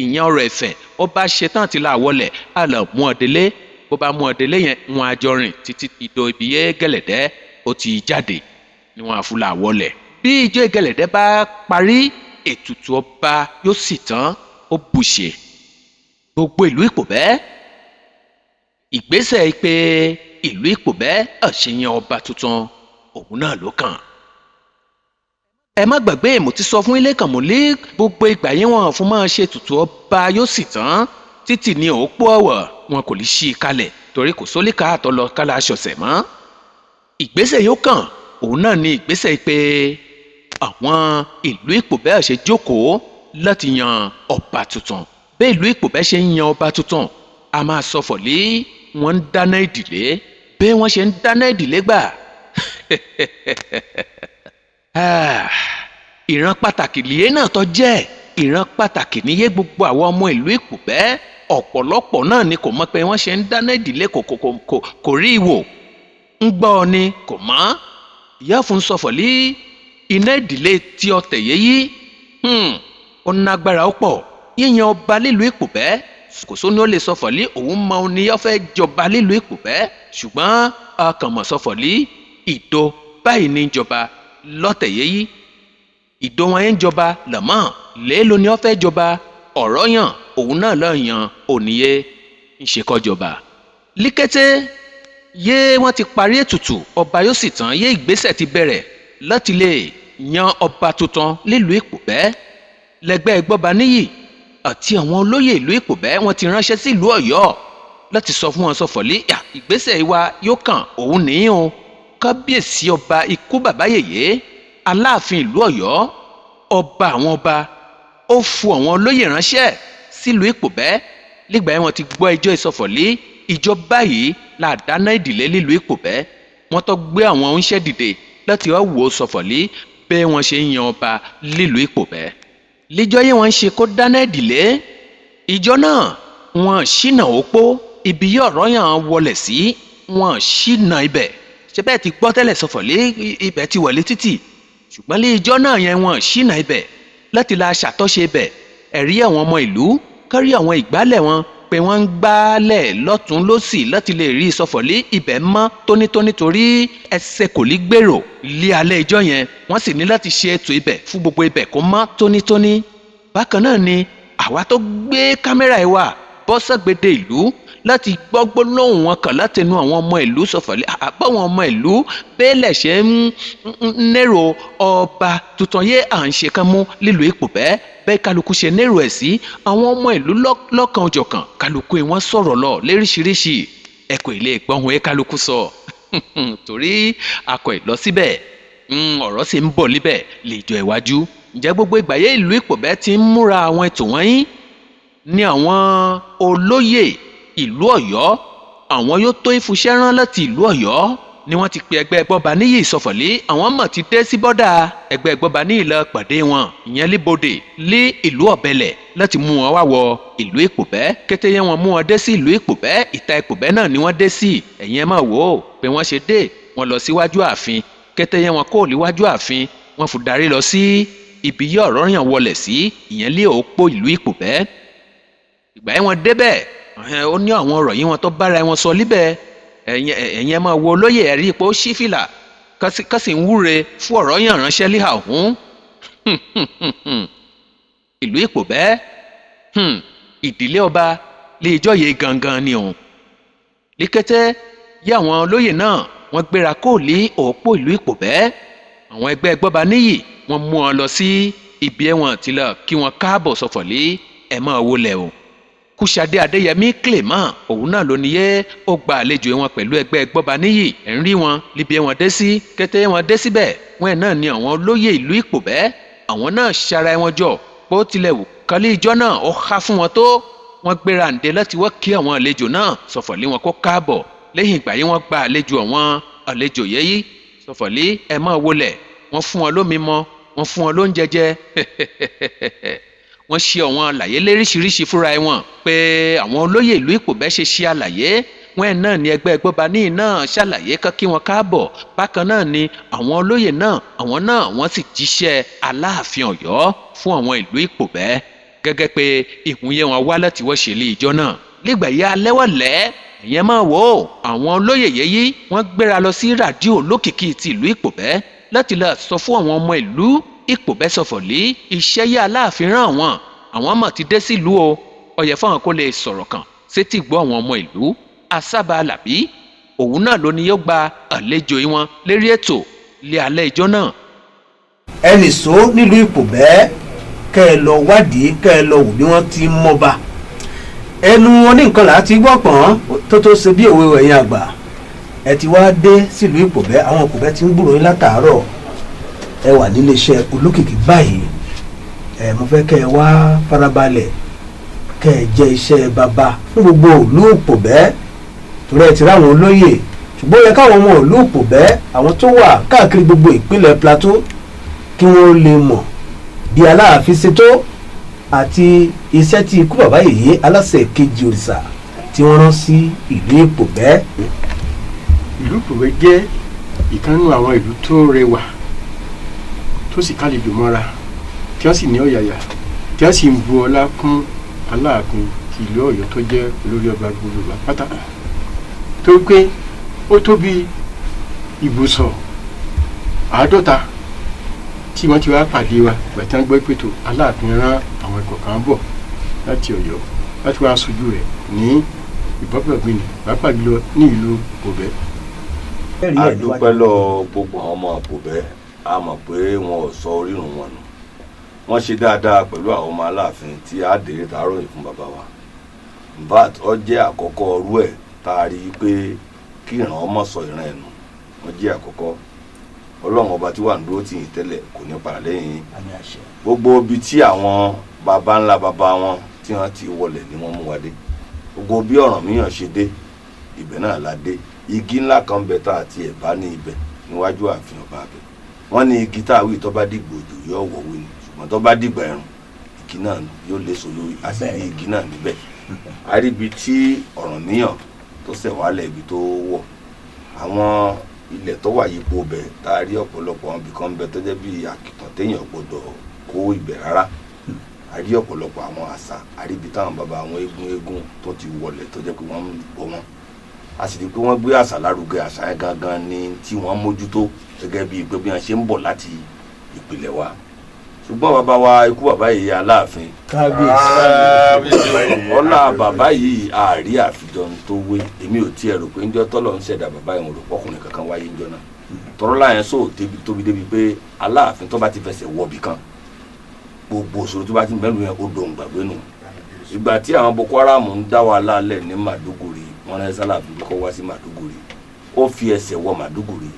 ìyẹn ọ̀rọ̀ ẹ̀fẹ̀ ó bá ṣetán àti làwọlẹ̀ á lọ mú ọdẹlé bó bá mú ọdẹlé yẹn wọn àjọ rìn títí ìdò ibi yẹ Gẹ̀lẹ̀dẹ́ ó ti jáde ni wọn àfúlà wọlẹ̀ bí ìjọ Gẹ̀lẹ̀dẹ́ bá parí ètùtù ọba yóò sì tán ó bùṣe gbogbo ìlú Ìpòbẹ́ ìgbésẹ̀ pé ìlú Ìpòbẹ́ àṣeyàn ọba tuntun òun náà ló kàn. Ẹ má gbàgbé mo ti sọ fún ilé kan mọ́lẹ́ gbogbo ìgbà yẹn wọn fún máa ṣe ètùtù ọba yóò sì tán títì ní òpó ọ̀wọ̀ wọn kò lè ṣí i kalẹ̀ torí kò sólé káàtọ́ lọ kálá aṣọ̀ṣẹ̀ mọ́. Ìgbésẹ̀ yóò kàn òun náà ni ìgbésẹ̀ pé àwọn ìlú Ìpòbẹ́ ṣe jókòó láti yan ọba tuntun bẹ́ẹ̀ ìlú Ìpòbẹ́ ṣe ń yan ọba tuntun a máa sọ fọ̀lé wọ́n ń dáná ìdílé bẹ́ẹ̀ wọ́n ṣe ń dáná ìdílé gbà ìran pàtàkì lìyé náà tó jẹ́ ìran pàtàkì níyé gbogbo àwọn ọmọ ìlú Ìpòbẹ́ ọ̀pọ̀lọpọ̀ náà ni kò mọ̀ pé wọ́n ṣe ń dáná ìdílé kò rí ìwò ń gbọ́ ọ ni kò mọ̀ ìyá fún sọfọ̀lì iná ìdílé tí ọtẹ̀ yéyí ó nágbára ó pọ̀ yíyan ọba nílùú Ìpòbẹ́ kò sóni ó lè sọfọ̀lì òun mọ oníyọ́ fẹ́ jọba nílùú Ìpòbẹ́ ṣùgbọ́n akànmọ̀ sọfọ̀lì ìdó báyìí ní ìjọba lọ́tẹ̀ yéyí ìdó wọn yẹn ń jọba lọ́mọ́ léèlò ni wọ́n fẹ́ jọba ọ̀rọ̀ yàn òun náà lọ́ọ́ yan òníye ń ṣe kọ́jọba. líkété yé wọ́n ti parí ètùtù ọba yóò sì tán yé ìgbésẹ̀ ti bẹ̀rẹ̀ láti lè yan ọba tuntun nílùú Ìpòbẹ́ lẹ́gbẹ́ Gbọ́baníyì àti àwọn olóyè ìlú Ìpòbẹ́ wọ́n ti ránṣẹ́ sí ìlú Ọ̀yọ́ láti sọ fún wọn sọfọ̀lì ìgbésẹ̀ wa yóò kàn òun nìyí o kábíyèsí ọba ikú bàbá yèyé aláàfin ìlú Ọ̀yọ́ ọba àwọn ọba ó fún àwọn olóyè ránṣẹ́ sílùú Ìpòbẹ́ nígbà yẹn wọ́n ti gbọ́ ẹjọ́ ìsọfọ̀lì ìjọba yìí là dáná ìdílé nílùú Ìpòbẹ́ wọ́n tó gbé àwọn oníṣẹ́ dìde láti wá wò ó sọfọ̀lì bẹ́ẹ̀ wọ́n ṣe ń yan ọba nílùú Ìpòbẹ́ líjọ́ yìí wọ́n ń ṣe kó dáná ìdílé ìjọ náà wọ́n ṣínà òpó ibi yìí ọ̀rọ̀ yàn wọlé sí wọ́n ṣínà ibẹ̀ ṣe bẹ́ẹ̀ ti gbọ́ tẹ́lẹ̀ sọfọ̀lì ibẹ̀ ti wọlé títì ṣùgbọ́n lé ìjọ náà yẹn wọ́n ṣínà ibẹ̀ láti la ṣàtọ́ṣe ibẹ̀ ẹ̀rí àwọn ọmọ ìlú kárí àwọn ìgbálẹ̀ wọn pé wọ́n ń gbálẹ̀ lọ́tún lọ́sì láti lè rí sọfọ̀lì ibẹ̀ mọ́ tónítóní torí ẹsẹ̀ kò lè gbèrò lé alẹ́ ìjọ yẹn wọ́n sì ní láti ṣe ètò ibẹ̀ fún gbogbo ibẹ̀ kó mọ́ tónítóní. bákan náà ni àwa tó gbé kámẹ́rà ẹ̀ wà bọ́ sàgbédé ìlú láti gbọ́ gbólóhùn wọn kàn látẹnu àwọn ọmọ ìlú sọfọ̀lì àbáwọn ọmọ ìlú bẹ́ẹ̀lẹ̀ ṣe ń nérò ọba tuntun yé à ń ṣe kán mú lílùú Ìpòbẹ́ bẹ́ẹ̀ kálukú ṣe nérò ẹ̀ sí àwọn ọmọ ìlú lọ́kàn òjọ̀kan kálukú ẹ̀ wọ́n sọ̀rọ̀ lọ léríṣiríṣi ẹ̀kọ́ ilé ìgbọ́hùn ẹ̀ kálukú sọ torí akọ ìlọ síbẹ̀ ọ̀rọ̀ sì ń bọ̀ níbẹ̀ lè jọ ìwájú ǹjẹ́ gbogbo ìgbàyé ìlú Ìpòbẹ́ ti ń múra àwọn ètò wọ̀nyí ní àwọn olóyè ìlú Ọ̀yọ́ àwọn yóò tó ìfúnṣẹ́ rán láti ìlú Ọ̀yọ́ ni wọ́n ti pe ẹgbẹ́ Gbọ́baníyì ìsọfọ̀lì àwọn mọ̀ ti dé sí bọ́dà ẹgbẹ́ Gbọ́baníyì lọ pàdé wọn ìyẹn líbodè lé ìlú Ọ̀bẹ̀lẹ̀ láti mú wọn wá wọ ìlú Ìpòbẹ́ kété yẹn wọ́n mú wọn dé sí ìlú Ìpòbẹ́ ìta Ìpòbẹ́ náà ni wọ́n dé sí ẹ̀yin ẹ máa wò ó pé wọ́n ṣe dé wọ́n lọ síwájú ààfin kété yẹn wọ́n kó níwájú ààfin wọ́n fò darí lọ sí ibi yìí ọ̀rọ̀ yàn wọlé sí ìyẹn lé òpó ìlú Ìpòbẹ́ ìgbà yẹn wọn débẹ̀ ó ní àwọn ọ̀rọ̀ yìí wọn tó bára wọn sọ líbẹ̀ ẹ̀yin ẹ máa wo olóyè ẹ̀rí ipò ṣí fìlà kásì ń wúre fún ọ̀rọ̀ yàn ránṣẹ́ líhà ọ̀hún ìlú Ìpòbẹ́ ìdílé ọba lè jọyè gangan ni òun ní kété yí àwọn olóyè náà wọ́n gbéra kó lé òpó ìlú Ìpòbẹ́ àwọn ẹgbẹ́ gbọ́ba níyì wọ́n mú wọn lọ sí ibi ẹ̀wọ̀n tilẹ̀ kí wọ́n káàbọ̀ sọ̀fọ̀lé ẹ̀ máa wọlé o Kúṣadé Adéyẹmí Clément òun náà ló níyé ó gba àlejò wọn pẹ̀lú ẹgbẹ́ gbọ́ba níyì ẹ̀ ń rí wọn níbi wọn dé sí kété wọn dé síbẹ̀ wọn náà ni àwọn olóyè ìlú Ìpòbẹ́ àwọn náà ṣara wọn jọ bó tilẹ̀ wù kálí ìjọ náà ó há fún wọn tó wọn gbéra ǹdẹ láti wọ́n kí àwọn àlejò náà sọ̀fọ̀lé wọn kó káàbọ̀ lẹ́yìn ìgbà yìí wọ́n gba àlejò àwọn àlejò yẹ́yí sọ̀fọ̀lé ẹ̀ máa wọlé wọ́n fún wọn lómi mọ́ wọ́n fún wọn lóúnjẹ jẹ wọ́n ṣe àwọn àlàyé léríṣiríṣi fúnra wọn pé àwọn olóyè ìlú Ìpòbẹ́ ṣe ṣe àlàyé wọn náà ní ẹgbẹ́ gbọ́ba níyì náà ṣàlàyé kán kí wọn káàbọ̀ bákan náà ni àwọn olóyè náà wọ́n sì jíṣẹ́ Aláàfin Ọ̀yọ́ fún àwọn ìlú Ìpòbẹ́ gẹ́gẹ́ pé ìhùnyẹ wọn wá láti wọ́n ṣe ilé ìjọ náà nígbà yá alẹ́wọ̀lẹ́ ìyẹn máa wò ó àwọn olóyè yẹ́yí wọ́n gbéra lọ sí rádíò lókìkí ti ìlú Ìpòbẹ́ láti lọ sọ fún àwọn ọmọ ìlú Ìpòbẹ́ sọ̀fọ̀lé iṣẹ́ yá Aláàfin rán àwọn mọ̀ ti dé sílùú o ó yẹ fáwọn kó lè sọ̀rọ̀ kan sétí gbọ́ àwọn ọmọ ìlú Àsábà Àlàbí òun náà ló ní yóò gba àlejò wọn lérí ètò lé alẹ́ ìjọ náà. ẹ nìṣó nílùú Ìpòbẹ́ kẹ́ ẹ lọ wádìí kẹ́ ẹ lọ wò bí wọ́n ti mọba ẹnu wọn ní nǹkan láti gbọ́ pọ̀n tó ṣe bí òwe ẹ̀yìn àgbà ẹ ti wá dé sílùú Ìpòbẹ́ àwọn Ìpòbẹ́ ti ń gbúròó yín látàárọ̀ ẹ wà níléeṣẹ́ olókìkí báyìí mo fẹ́ kẹ́ ẹ wá farabalẹ̀ kẹ́ ẹ jẹ́ iṣẹ́ bàbá fún gbogbo ìlú Ìpòbẹ́ torí ẹ ti ráwọn olóyè ṣùgbọ́n ó yẹ káwọn ọmọ ìlú Ìpòbẹ́ àwọn tó wà káàkiri gbogbo ìpínlẹ̀ Plateau kí wọ́n lè mọ̀ bí Aláàfin ṣe tó àti iṣẹ́ tí ikú bàbá yèyé aláṣẹ kejì òrìṣà tí wọ́n rán sí ìlú Ìpòbẹ́. ìlú Ìpòbẹ́ jẹ́ ìkànnì àwọn ìlú tó rẹwà tó sì kálejò mọ́ra tí wọ́n sì ní ọ̀yàyà tí wọ́n sì ń bu ọlá fún Aláàfin ti ìlú Ọ̀yọ́ tó jẹ́ olórí ọba gbogbo pátá tó pé ó tó bí ibùsọ̀ 50 tí wọ́n ti wá pàdé wa gbàtí wọ́n gbọ́ pé tó Aláàfin rán àwọn ikọ̀ kan bọ̀ láti Ọ̀yọ́ láti wá aṣojú rẹ̀ ní ìbọ́pẹ̀gbìnì pàápàá jùlọ ní ìlú Ìpòbẹ́. a dúpẹ́ lọ gbogbo àwọn ọmọ Ìpòbẹ́ a mọ̀ pé wọn ò sọ orírun wọn nù wọ́n ṣe dáadáa pẹ̀lú àwọn ọmọ Aláàfin tí a dèrè tààrọ̀ yìí fún bàbá wa vat ọ jẹ́ àkọ́kọ́ ọrú ẹ̀ tá a rí i pé kí ìran ọmọ sọ ìran ẹ̀nu wọ́n jẹ́ àkọ́kọ́ Ọlọ́run ọba tí wà ń dúró tì yín tẹ́lẹ̀ kò ní padà lẹ́yìn yín gbogbo ibi tí àwọn baba ńlá baba wọn tí wọ́n ti wọlé ni wọ́n mú wa dé gbogbo bí Ọ̀rànmíyàn ṣe dé ibẹ̀ náà la dé igi ńlá kan bẹ tá àti ẹ̀ bá ní ibẹ̀ níwájú ààfin ọba abẹ wọ́n ní igi tá a wí tó bá dìgbò òjò yóò wọ̀wé ni ṣùgbọ́n tó bá dìgbà ẹ̀rùn igi náà yóò léso lórí àti igi náà níbẹ̀ àríbi tí Ọ̀rànmíyàn tó ṣẹ̀ wálẹ̀ ibi tó wọ̀ àwọn ilẹ̀ tó wà yípo bẹ̀ tá a rí ọ̀pọ̀lọpọ̀ àwọn ibì kan bẹ tó jẹ́ bí àkìtàn téèyàn gbọ́dọ̀ kó ibẹ̀ rárá a rí ọ̀pọ̀lọpọ̀ àwọn àṣà àríbi táwọn bàbá àwọn eégún tó ti wọlẹ̀ tó jẹ́ pé wọ́n ń bọ wọn a sì rí i pé wọ́n gbé àṣà lárugẹ àṣà yẹn gangan ni tí wọ́n mójútó gẹ́gẹ́ bíi pé bí wọ́n ṣe ń bọ̀ láti ìpìlẹ̀ wa ṣùgbọ́n bàbá wa ikú bàbá yìí Aláàfin ọlá bàbá yìí àárí àfijọ́ tó wé èmi ò tiẹ̀ rò pé ńjọ́ tọ́lọ̀ ń ṣẹ̀dá bàbá yẹn rò pọ́kùnrin kankan wáyé ńjọ́ náà tọ́rọ́ láyẹn sóò tóbi débi pé Aláàfin tó bá ti fẹsẹ̀ wọ̀bì kan gbogbo òṣòro tó bá ti mẹ́rin yẹn ó dohùn gbàgbé nù ìgbà tí àwọn Boko Haram ń dá wa lálẹ́ ní Màdúgùrí wọn rẹ́ Aláàfin kó wá sí Màdúgùrí ó fi ẹsẹ̀ wọ Màdúgùrí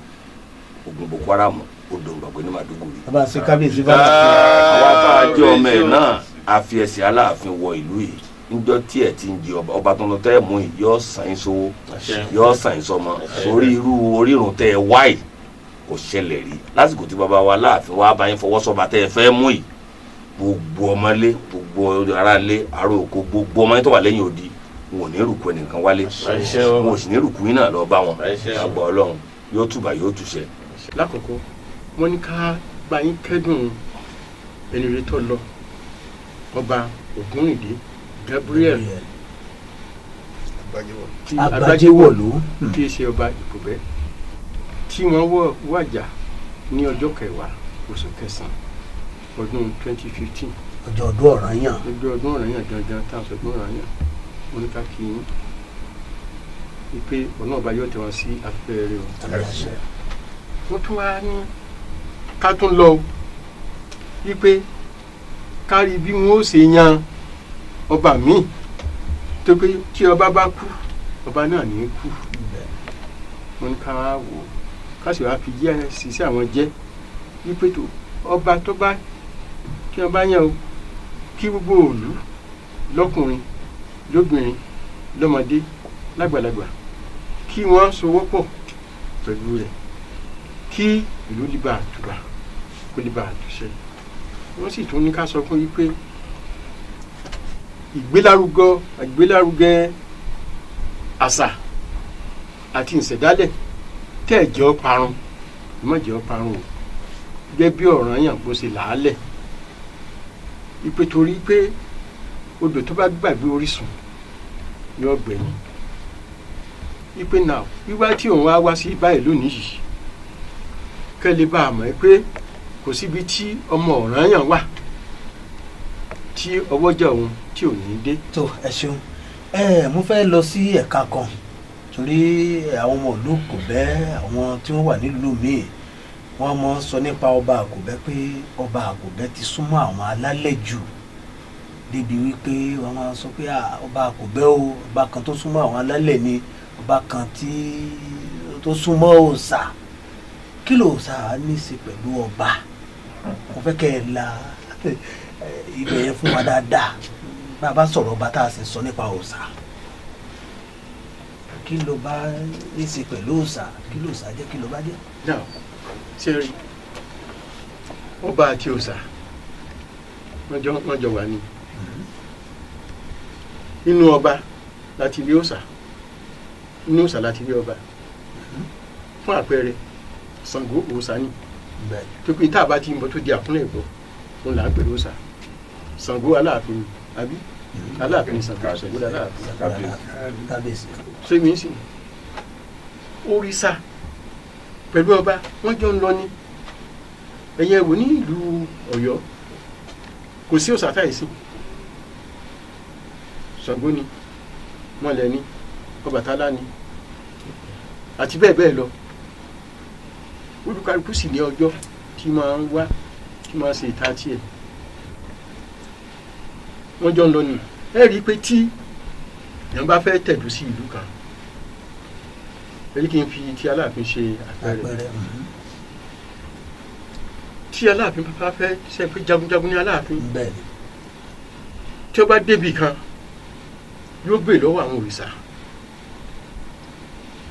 ogun Boko Haram ó dohùn gbàgbé ní Màdúgùrí. bàbá ṣe kábíyèsí bá àwa tá a jẹ́ ọmọ ẹ̀ náà a fi ẹsẹ̀ Aláàfin wọ ìlú yìí níjọ́ tí ẹ̀ ti ń jẹ ọba tuntun tẹ́ ẹ̀ mú yìí yóò sàn yín sówó yóò sàn yín sọmọ orí irú orírun tẹ́ ẹ wáyì kò ṣẹlẹ̀ rí lásìkò tí bàbá wa Aláàfin wa bá yín fọwọ́ sọ́ba tẹ́ ẹ fẹ́ mú yìí gbogbo ọmọlé gbogbo aráalé àrò oko gbogbo ọmọ yín tó wà lẹ́yìn odi wọn ò ní rùkú ẹnìkan wálé wọn ò sì ní rùkú yín náà lọ bá wọn àgbà Ọlọ́run yóò túbà yóò túṣẹ. lákòókò wọ́n ní ká bá yín kẹ́dùn ẹni rẹ tó lọ ọba Ògúnrìndé Gabriel Agbájéwọ̀lú tí í ṣe ọba Ìkòbẹ́ tí wọ́n wàjà ní ọjọ́ 10 oṣù kẹsàn-án ọdún 2015. ọjọ́ ọdún Ọ̀rànyàn. ọjọ́ ọdún Ọ̀rànyàn gangan tá a sọ ọdún Ọ̀rànyàn wọn ní ká kí yín wípé ọ̀nà ọba yóò tẹ̀ wọ́n sí afẹ́fẹ́ rẹ̀ o. wọ́n tún wá ní ká tún lọ wípé kárí bí wọ́n ó ṣe yan ọba míì tó pé tí ọba bá kú ọba náà ní kú. wọ́n ní ká wá wò ó ká sì wá fi jẹ́ ṣiṣẹ́ àwọn jẹ́ wípé tó ọba tó bá kí wọ́n bá yàn o kí gbogbo òlú lọ́kùnrin lóbìnrin lọ́mọdé lágbàlagbà kí wọ́n sowọ́pọ̀ pẹ̀lú rẹ̀ kí ìlú lè bá àtúbà kó lè bá àtúnṣe. wọ́n sì tún ní ká sọ fún yí pé ìgbélárugẹ àṣà àti ìṣẹ̀dálẹ̀ tẹ̀ jẹ́ parun ìmọ̀jẹ́ parun o gẹ́gẹ́ bí Ọ̀rànyàn bó ṣe làálẹ̀ ìpè torí pé odò tó bá gbàgbé orísun yóò gbẹ̀yìn ìpè náà wíwá tí òun wá sí báyìí lónìí yìí kẹ́lẹ́ bá a mọ̀ pé kò síbi tí ọmọ Ọ̀rànyàn wà tí ọwọ́jà òun tí ò ní dé. tó ẹ ṣeun mo fẹ́ lọ sí ẹ̀ka kan torí àwọn ọmọ ìlú Àkùbẹ́ àwọn tí wọ́n wà nílùú míì wọ́n mọ̀ sọ nípa ọba Àkùbẹ́ pé ọba Àkùbẹ́ ti súnmọ́ àwọn alálẹ̀ jù débi wípé wọ́n máa sọ pé ọba Àkùbẹ́ o ọba kan tó súnmọ́ àwọn alálẹ̀ ni ọba kan tó súnmọ́ òòṣà kí ló òòṣà ní í ṣe pẹ̀lú ọba mo fẹ́ kẹ́ ẹ la ibẹ̀ yẹn fún wa dáadáa bá a bá sọ̀rọ̀ ọba tá a sì sọ nípa òòṣà kí ló bá ní í ṣe pẹ̀lú òòṣà kí ló òòṣà jẹ́ kí ló bá jẹ́. náà ṣe rí ọba àti òòṣà wọ́n jọ wà ní inú ọba láti rí òòṣà inú òòṣà láti rí ọba fún àpẹẹrẹ Ṣàngó òòṣà ni tó pé tá a bá ti ń bọ̀ tó di àkúnlẹ̀ ìbọ̀ òun là ń pè lóòṣà Ṣàngó Aláàfin àbí Aláàfin Ṣàngó Aláàfin ṣé mi sì òrìṣà pẹ̀lú ọba wọ́n jọ ń lọ ní ẹ̀yẹ wò ní ìlú Ọ̀yọ́ kò sí òòṣà táìsí Ṣàngó ni Mọ́lẹ̀ ni Ọbàtálá ni àti bẹ́ẹ̀ bẹ́ẹ̀ lọ olùkàlùkù sì ní ọjọ́ tí máa ń wá tí máa ṣe ìta tiẹ̀ wọ́n jọ ń lọ ní ẹ rí i pé tí èèyàn bá fẹ́ tẹ̀dó sí ìlú kan èyí kì í fi ti Aláàfin ṣe àpẹẹrẹ tí Aláàfin bá fẹ́ ṣe pé jagunjagun ní Aláàfin tí ó bá débì kan yóò gbé lọ́wọ́ àwọn òrìṣà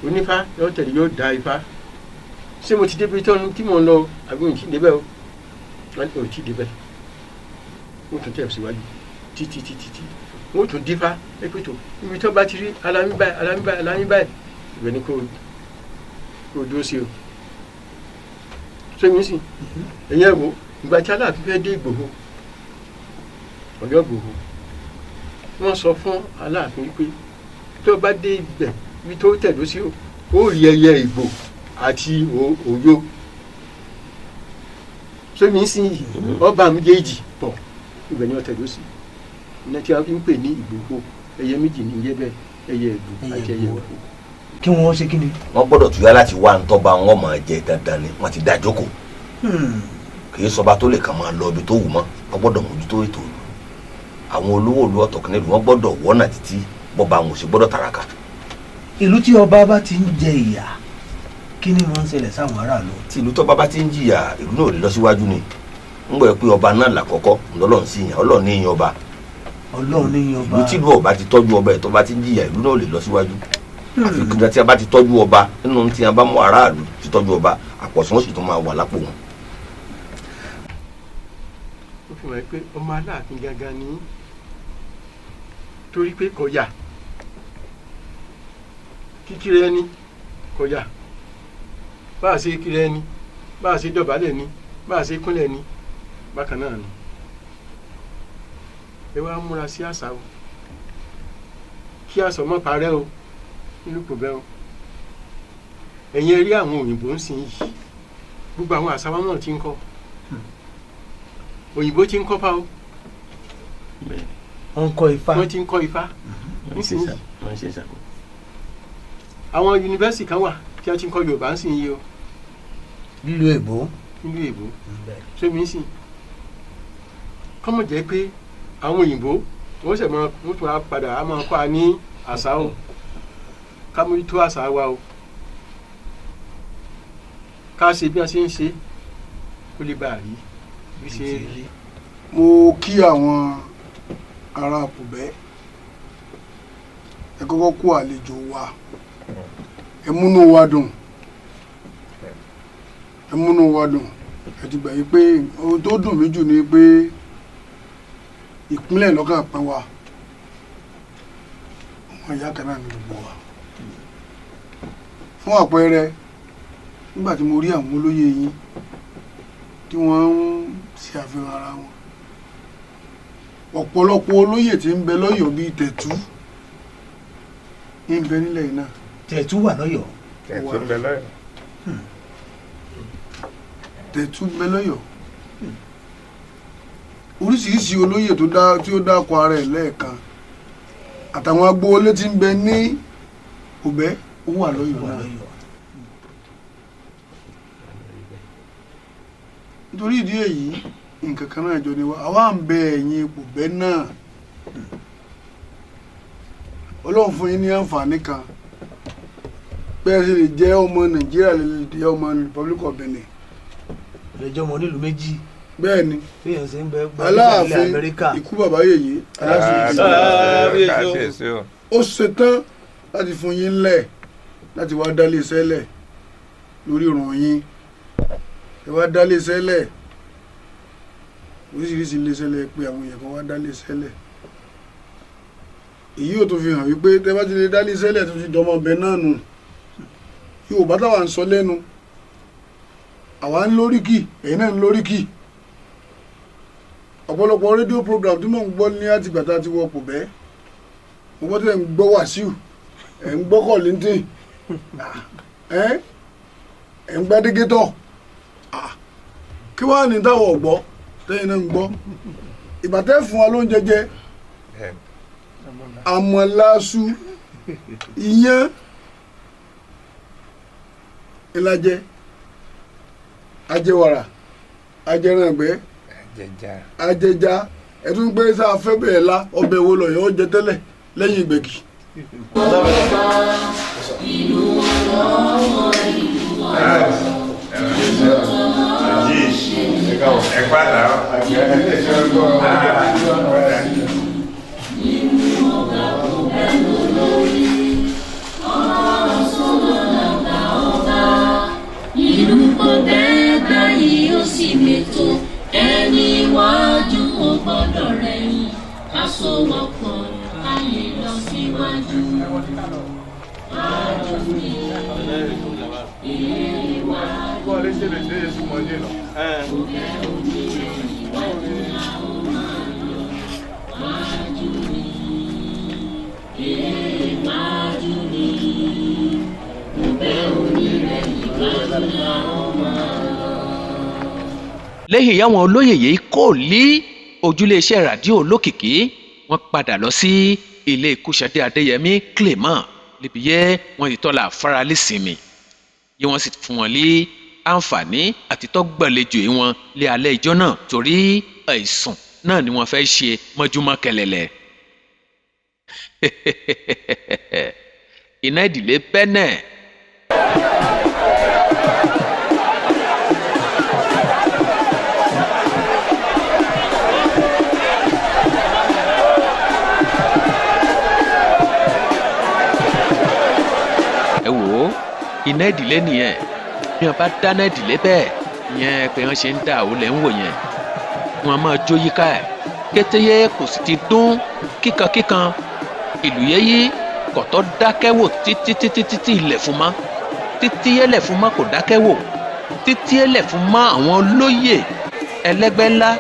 onífá yóò tẹ̀lé yóò dá ifá ṣé mo ti débi tí mo ń lọ àbí mo ti débẹ̀ o wọ́n ti ti débẹ̀ wọ́n tún tẹ̀ síwájú títí wọ́n tún dífá ẹgbẹ́ tó ibi tó bá ti rí alámi báyìí ìbẹ̀ ni kò dúró sí o ṣé mi sì ẹ̀yẹ́ wo ìgbà tí Aláàfin fẹ́ dé Ìgbòho Ọ̀yọ́ Ìgbòho wọ́n sọ fún Aláàfin pé tó bá dé ibẹ̀ ibi tó tẹ̀dó sí ó rí ẹyẹ Ìgbò àti Ọ̀yọ́ sómi sí ọba méjèèjì pọ̀ ibẹ̀ ni wọ́n tẹ̀dó sí ní tí a fi ń pè ní Ìgbòho ẹyẹ méjì ní yẹ bẹ́ẹ̀ ẹyẹ Ìgbò àti ẹyẹ Ìgbò. kí wọ́n ṣe kí ni. wọ́n gbọ́dọ̀ túyà láti wá ntọ́ba wọn máa jẹ dandan ni wọ́n ti dá jókòó kì í sọba tó lè kàn máa lọ ibi tó wù mọ́ wọ́n gbọ́dọ̀ mójútó ètò ìlú àwọn olówó olú ọ̀tọ̀kùnrin wọ́n gbọ́dọ̀ wọ́nà títí bọ́ba àwọn òsì gbọ́dọ̀ tàràkà. ìlú tí ọba bá ti ń jẹ ìyà kí ni wọ́n ń ṣẹlẹ̀ sáwọn aráàlú. tí ìlú tọ́ba bá ti ń jìyà ìlú náà ò lè lọ síwájú ni ń gbọ́ pé ọba náà làkọ́kọ́ ńlọ́lọ́run sí yàn Ọlọ́run ní yan ọba. Ọlọ́run ní yan ọba. ìlú tí ìlú ọba ti tọ́jú ọba ẹ̀ tó bá ti ń jìyà ìlú náà ò lè lọ síwájú. àfi kìdá tí a bá ti tọ́jú ọba nínú tí a bá mú aráàlú ti tọ́jú ọba àpọ̀sùn ó sì tún máa wà lápò wọn. ó fi hàn pé ọmọ Aláàfin gangan ni torí pé kò yà kíkiri ẹni kò yà bá a ṣe kiri ẹni bá a ṣe dọ̀bálẹ̀ ni bá a ṣe kúnlẹ̀ ni bákan náà ni ẹ wá múra sí àṣà o kí aṣọ mọ́ parẹ́ o nílùú kò bẹ́ o ẹ̀yin rí àwọn òyìnbó ń sìn yìí gbogbo àwọn àṣà wọn náà ti ń kọ́ òyìnbó ti ń kọ́ pa o wọ́n ń kọ́ ifá wọ́n ti ń kọ́ ifá nísìnyí àwọn yunifásitì kan wà tí a ti ń kọ́ Yorùbá ń sìn yìí o nílùú èbó ṣé mi ń sìn kọ́mọ̀ jẹ́ pé àwọn òyìnbó wọ́n ṣẹ̀ mọ́ wọ́n tún á padà á máa kọ́ a ní àṣà o ká mójútó àṣà wa o ká ṣe bí a ṣe ń ṣe kó lè bá a rí bí ṣe rí. mo kí àwọn ará Àpòbẹ́ ẹ kọ́kọ́ kú àlejò wa ẹ múnú wa dùn ẹ ti gbà yí pé ohun tó dùn mí jù ni pé ìpínlẹ̀ lọ́kàn pẹ́ wa ọmọ ìyá kan náà ní gbogbo wa fún àpẹẹrẹ nígbà tí mo rí àwọn olóyè yín tí wọ́n ń ṣe àfihàn ara wọn ọ̀pọ̀lọpọ̀ olóyè tí ń bẹ lọ́yọ̀ọ́ bíi Tẹ̀tú ń bẹ nílẹ̀ yìí náà. Tẹ̀tú wà lọ́yọ̀ọ́. Tẹ̀tú ń bẹ lọ́yọ̀ọ́. Tẹ̀tú ń bẹ lọ́yọ̀ọ́. Oríṣiríṣi olóyè tí ó dákọ̀ ara ẹ̀ lẹ́ẹ̀kan àtàwọn agbóolé tí ń bẹ ní Òbẹ́ ó wà lọ́yọ̀ọ́ náà. Nítorí ìdí èyí nǹkan kan náà jọ ni wá àwa ń bẹ ẹ̀yin Òbẹ́ náà Ọlọ́run fún yín ní àǹfààní kan bẹ́ẹ̀ sì lè jẹ́ ọmọ Nàìjíríà lè jẹ́ ọmọ Republic of Benin. lè jẹ́ ọmọ onílùú méjì. bẹ́ẹ̀ ni fíyàn sí ń bẹ Aláàfin ikú bàbá yèyé Aláàfin ó ṣetán láti fún yín lẹ̀ láti wá dálé iṣẹ́ lẹ̀ lórí ìrùn yín ẹ wá dálé iṣẹ́ lẹ̀ oríṣiríṣi iléeṣẹ́ lẹ̀ pé àwọn èèyàn kan wá dálé iṣẹ́ lẹ̀ èyí ò tó fi hàn wípé tẹ́ bá ti lè dálé iṣẹ́ lẹ̀ tó ti dọmọ ọbẹ̀ náà nù Yorùbá táwa ń sọ lẹ́nu àwa ń lóríkì ẹ̀yin náà ń lóríkì ọ̀pọ̀lọpọ̀ rédíò program tí mò ń gbọ́ ní àtìgbà tá a ti wọ Òbẹ́ mo gbọ́ tẹ́ ń gbọ́ Wàsíù ẹ̀ ń gbọ́ Kọ̀líńtìn ẹ̀ ń gbá Dégétọ̀ kí wàá ní táwọn ọ̀gbọ́ tẹ́yìn náà ń gbọ́ ìbàtẹ́ fún wa lóúnjẹ jẹ àmọ̀láṣu iyán ìlàjẹ ajẹwàrà ajẹràngbẹ́ ajẹja ẹtún pé sáà fẹ́ bẹ̀rẹ̀ la ọbẹ̀ wo lọ yọ jẹ tẹ́lẹ̀ lẹ́yìn ìgbẹ̀gì. Ìlú Òbẹ́ báyìí ó sì mẹ́tò ẹni iwájú ó gbọ́dọ̀ rẹ̀yìn aṣọwọ́pọ̀ ayé lọ síwájú. Wájú mi ìwájú Òbẹ́ òní ìwájú làwọn máa lọ. Wájú mi ìwájú ni Òbẹ́ òní rẹ̀ ìwájú làwọn máa lọ. lẹ́yìn yáwọn olóyè yìí kò lé ojúléeṣẹ́ rádíò olókìkí wọ́n padà lọ sí ilé Kúṣadé Adéyẹmí Clement níbi yẹ́ wọ́n ti tọ́la afárálé sinmi yí wọ́n sì fún wọn lé àǹfààní àti tọ́gbàlejò wọn lé alẹ́ ìjọ náà torí àìsùn náà ni wọ́n fẹ́ ṣe mọ́júmọ́ kẹlẹ̀lẹ̀ iná ìdílé bẹ́nẹ̀. iná ìdílé nìyẹn bí wọn bá dáná ìdílé bẹ́ẹ̀ yẹn pé wọn ṣe ń dà ó lẹ ń wò yẹn wọn máa jó yíká ẹ kétéyé kò sì ti dún kíkankíkan ìlú yẹyí kọtọ dákẹ́ wò títí ilẹ̀ fún ma títí ẹlẹ̀ fún ma kò dákẹ́ wò títí ẹlẹ̀ fún ma àwọn olóyè ẹlẹ́gbẹ́ ńlá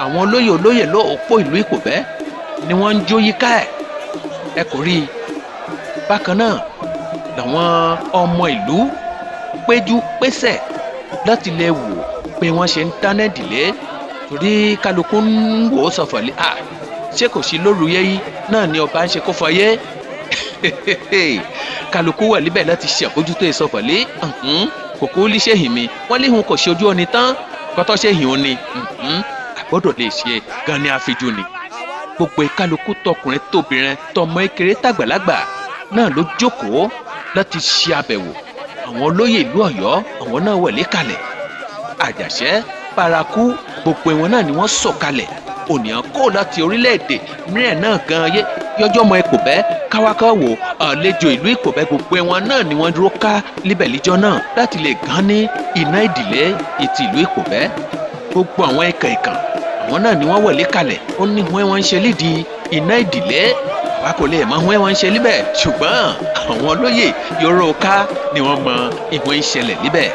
àwọn olóyè ló òpó ìlú Ìpòbẹ́ ni wọ́n ń jó yíká ẹ kò rí bákan náà làwọn ọmọ ìlú péjú pésẹ̀ láti lè wò pé wọ́n ṣe ń dáná ìdílé torí kálukú ń wò ó sọ̀fọ̀lé ṣé kò sí lóru yẹ́yí náà ni ọba ń ṣe kó fọyé kálukú wà níbẹ̀ láti ṣe àbójútó ìsọ̀fọ̀lé kòkó líṣẹ́ hìn mi wọ́n léhun kò ṣe ojú ọni tán kọ́tọ́ ṣe hìn òní àgbọ́dọ̀ lè ṣe gan ni àfijù ni gbogbo kálukú tọkùnrin tóbìnrin tọmọ ekere tàgbàlagbà náà ló jókòó láti ṣe àbẹ̀wò àwọn olóyè ìlú Ọ̀yọ́ àwọn náà wọlé kalẹ̀ àjàṣẹ́ paraku gbogbo wọn náà ni wọ́n sọ̀kalẹ̀ ònìyàn kó láti orílẹ̀-èdè mìíràn náà gan yọjọ́ mọ Ìpòbẹ́ káwáká wò àlejò ìlú Ìpòbẹ́ gbogbo wọn náà ni wọ́n dúró ká líbẹ̀ líjọ́ náà láti lè gán ní iná ìdílé ìtì ìlú Ìpòbẹ́ gbogbo àwọn ìkàn àwọn náà ni wọ́n wọlé kalẹ̀ ó ní wọ́n ń ṣe lídìí iná ìdílé àwa kò lè mọ wọ́n ń ṣe líbẹ̀ ṣùgbọ́n àwọn olóyè yọrọ ká ni wọ́n mọ ìwọ̀n ìṣẹ̀lẹ̀ líbẹ̀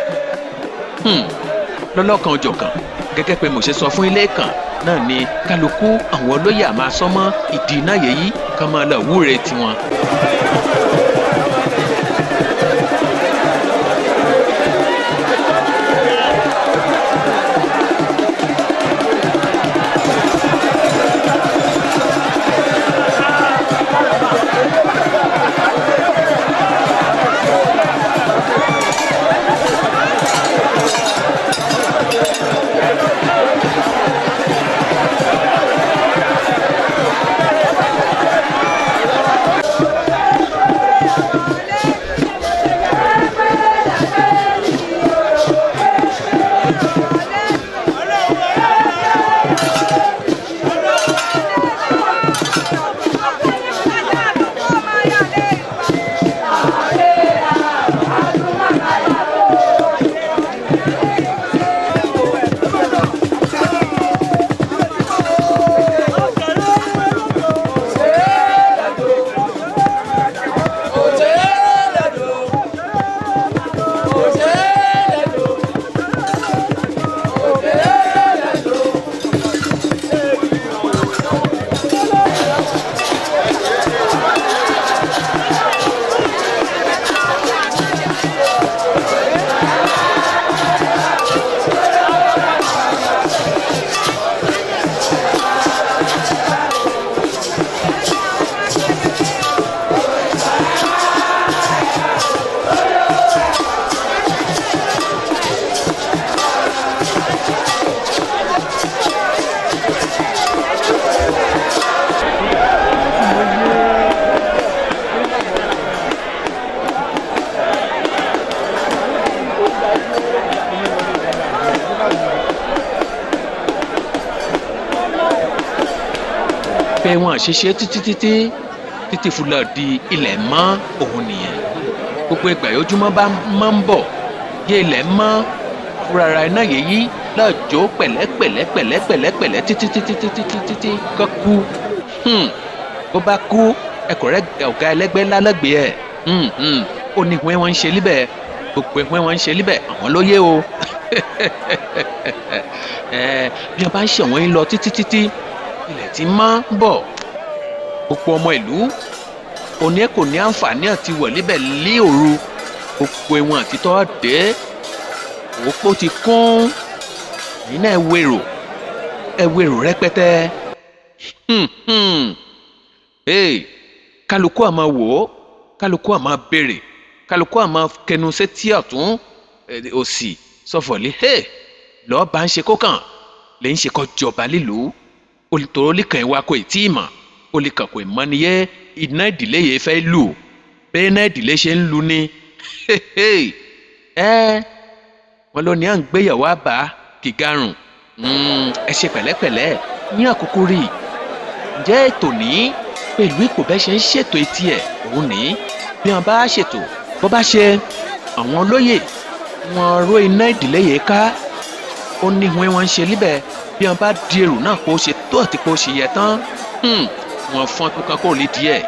lọ́lọ́kan òjọ̀kan gẹ́gẹ́ pé mo ṣe sọ fún ilé kan náà ni kálukú àwọn olóyè àmà sọmọ ìdí iná yẹyí kan máa lọ wúre tiwọn. pé wọn àṣeṣe títí fúlọ̀ di ilẹ̀ mọ́ òun nìyẹn gbogbo ìgbà yójúmọ́ bá máa ń bọ̀ yé ilẹ̀ mọ́ fúrara iná yìí lọ́jọ́ pẹ̀lẹ́pẹ̀lẹ́ títí kọ́ kú bó bá kú ẹkọ̀ rẹ̀ ọ̀gá ẹlẹ́gbẹ́ lálẹ́gbẹ̀ẹ́ ẹ̀ ó ní ìwé wọn ń ṣe líbẹ̀ gbogbo ìwé wọn ń ṣe líbẹ̀ àwọn ló yé o bí wọn bá ń ṣẹ̀wọ̀n yín lọ títí ilẹ̀ tí máa ń bọ̀ gbogbo ọmọ ìlú òní kò ní àǹfààní àti wọ̀ líbẹ̀ lé òru gbogbo ìwọ̀n àtitọ́ dé òpó ti kún ẹ̀yin náà ẹ̀wèrò rẹpẹtẹ kálukú àmà wò ó kálukú àmà béèrè kálukú àmà kẹnu sétí ọ̀tún òsì sọfọ̀lì lọ́ọ́ bá ń ṣe kókàn lè ń ṣe kọ́ jọba lílùú olùtòrò lìkàn ìwà kò tí ì mọ̀ olùkàn kò mọ̀ nìyẹn iná ìdílé yẹn fẹ́ lù bẹ́ẹ̀ iná ìdílé ṣe ń lu ni wọn ló ní à ń gbéyàwó àbá kìgarùn ẹ ṣe pẹ̀lẹ́pẹ̀lẹ́ ní àkókò rí ǹjẹ́ ètò ní pẹ̀lú Ìpòbẹ́ ṣe ń ṣètò etí ẹ̀ òun ní bí wọn bá ṣètò bó bá ṣe àwọn olóyè wọn ró iná ìdílé yẹn ká ó ní wọn ń ṣe líbẹ̀ bí wọn bá di èrò náà kó ṣe tó àti kó ṣe yẹ tán wọn fọ́n tó kan kó lè díẹ̀.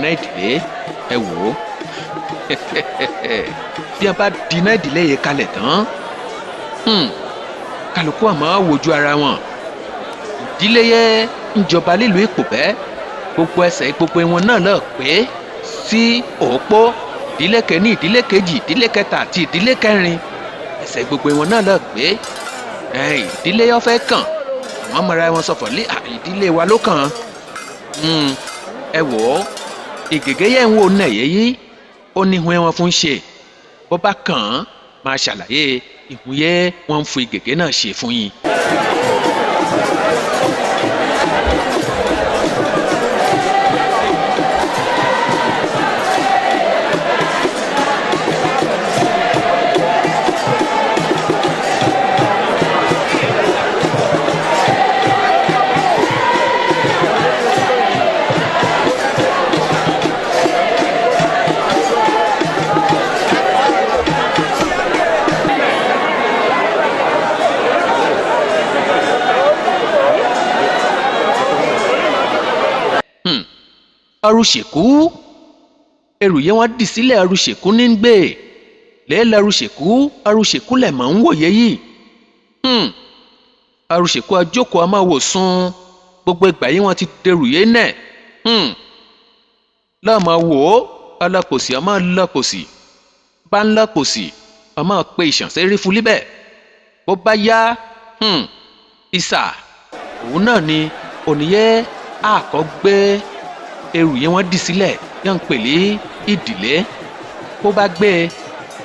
iná ìdílé ẹ wò ó bí a bá di iná ìdílé yìí kalẹ̀ tán kálukú àmọ́ wojú ara wọn ìdílé yẹ ń jọba nílùú Ìpòbẹ́ gbogbo ẹsẹ̀ gbogbo wọn náà lọ pé sí òpó ìdílé kẹni ìdílé kejì ìdílé kẹta àti ìdílé kẹrin ẹsẹ̀ gbogbo wọn náà lọ pé ìdílé yọ fẹ́ kàn àwọn ọmọ ara wọn sọ̀fọ̀ lé ìdílé wa ló kàn ẹ wò ó ìgègé yẹn ń wo nẹ̀yẹ́ yìí ó ní ìhun wọn fún ṣe bó bá kàn án máa ṣàlàyé ìhun yẹn wọn ń fi ìgègé náà ṣe fún yín. Arúṣèkú ẹrù yẹn wọ́n dì sílẹ̀ Arúṣèkú ní gbé lẹ́ẹ̀lẹ́ Arúṣèkú lẹ̀ máa ń wòye yìí Arúṣèkú ajókòó a máa wò sùn gbogbo ìgbà yìí wọ́n ti dẹrù yẹn nẹ̀ lọ́ọ̀mọ̀ wò ó alápòsí a máa lápòsí bá ń lápòsí a máa pe ìṣànṣẹ́ rí fún líbẹ̀ bó bá yá ìsà òun náà ni òníyẹ́ àkọ́gbé ẹrù yẹn wọ́n dì sílẹ̀ yẹn ń pèlè ìdílé bó bá gbé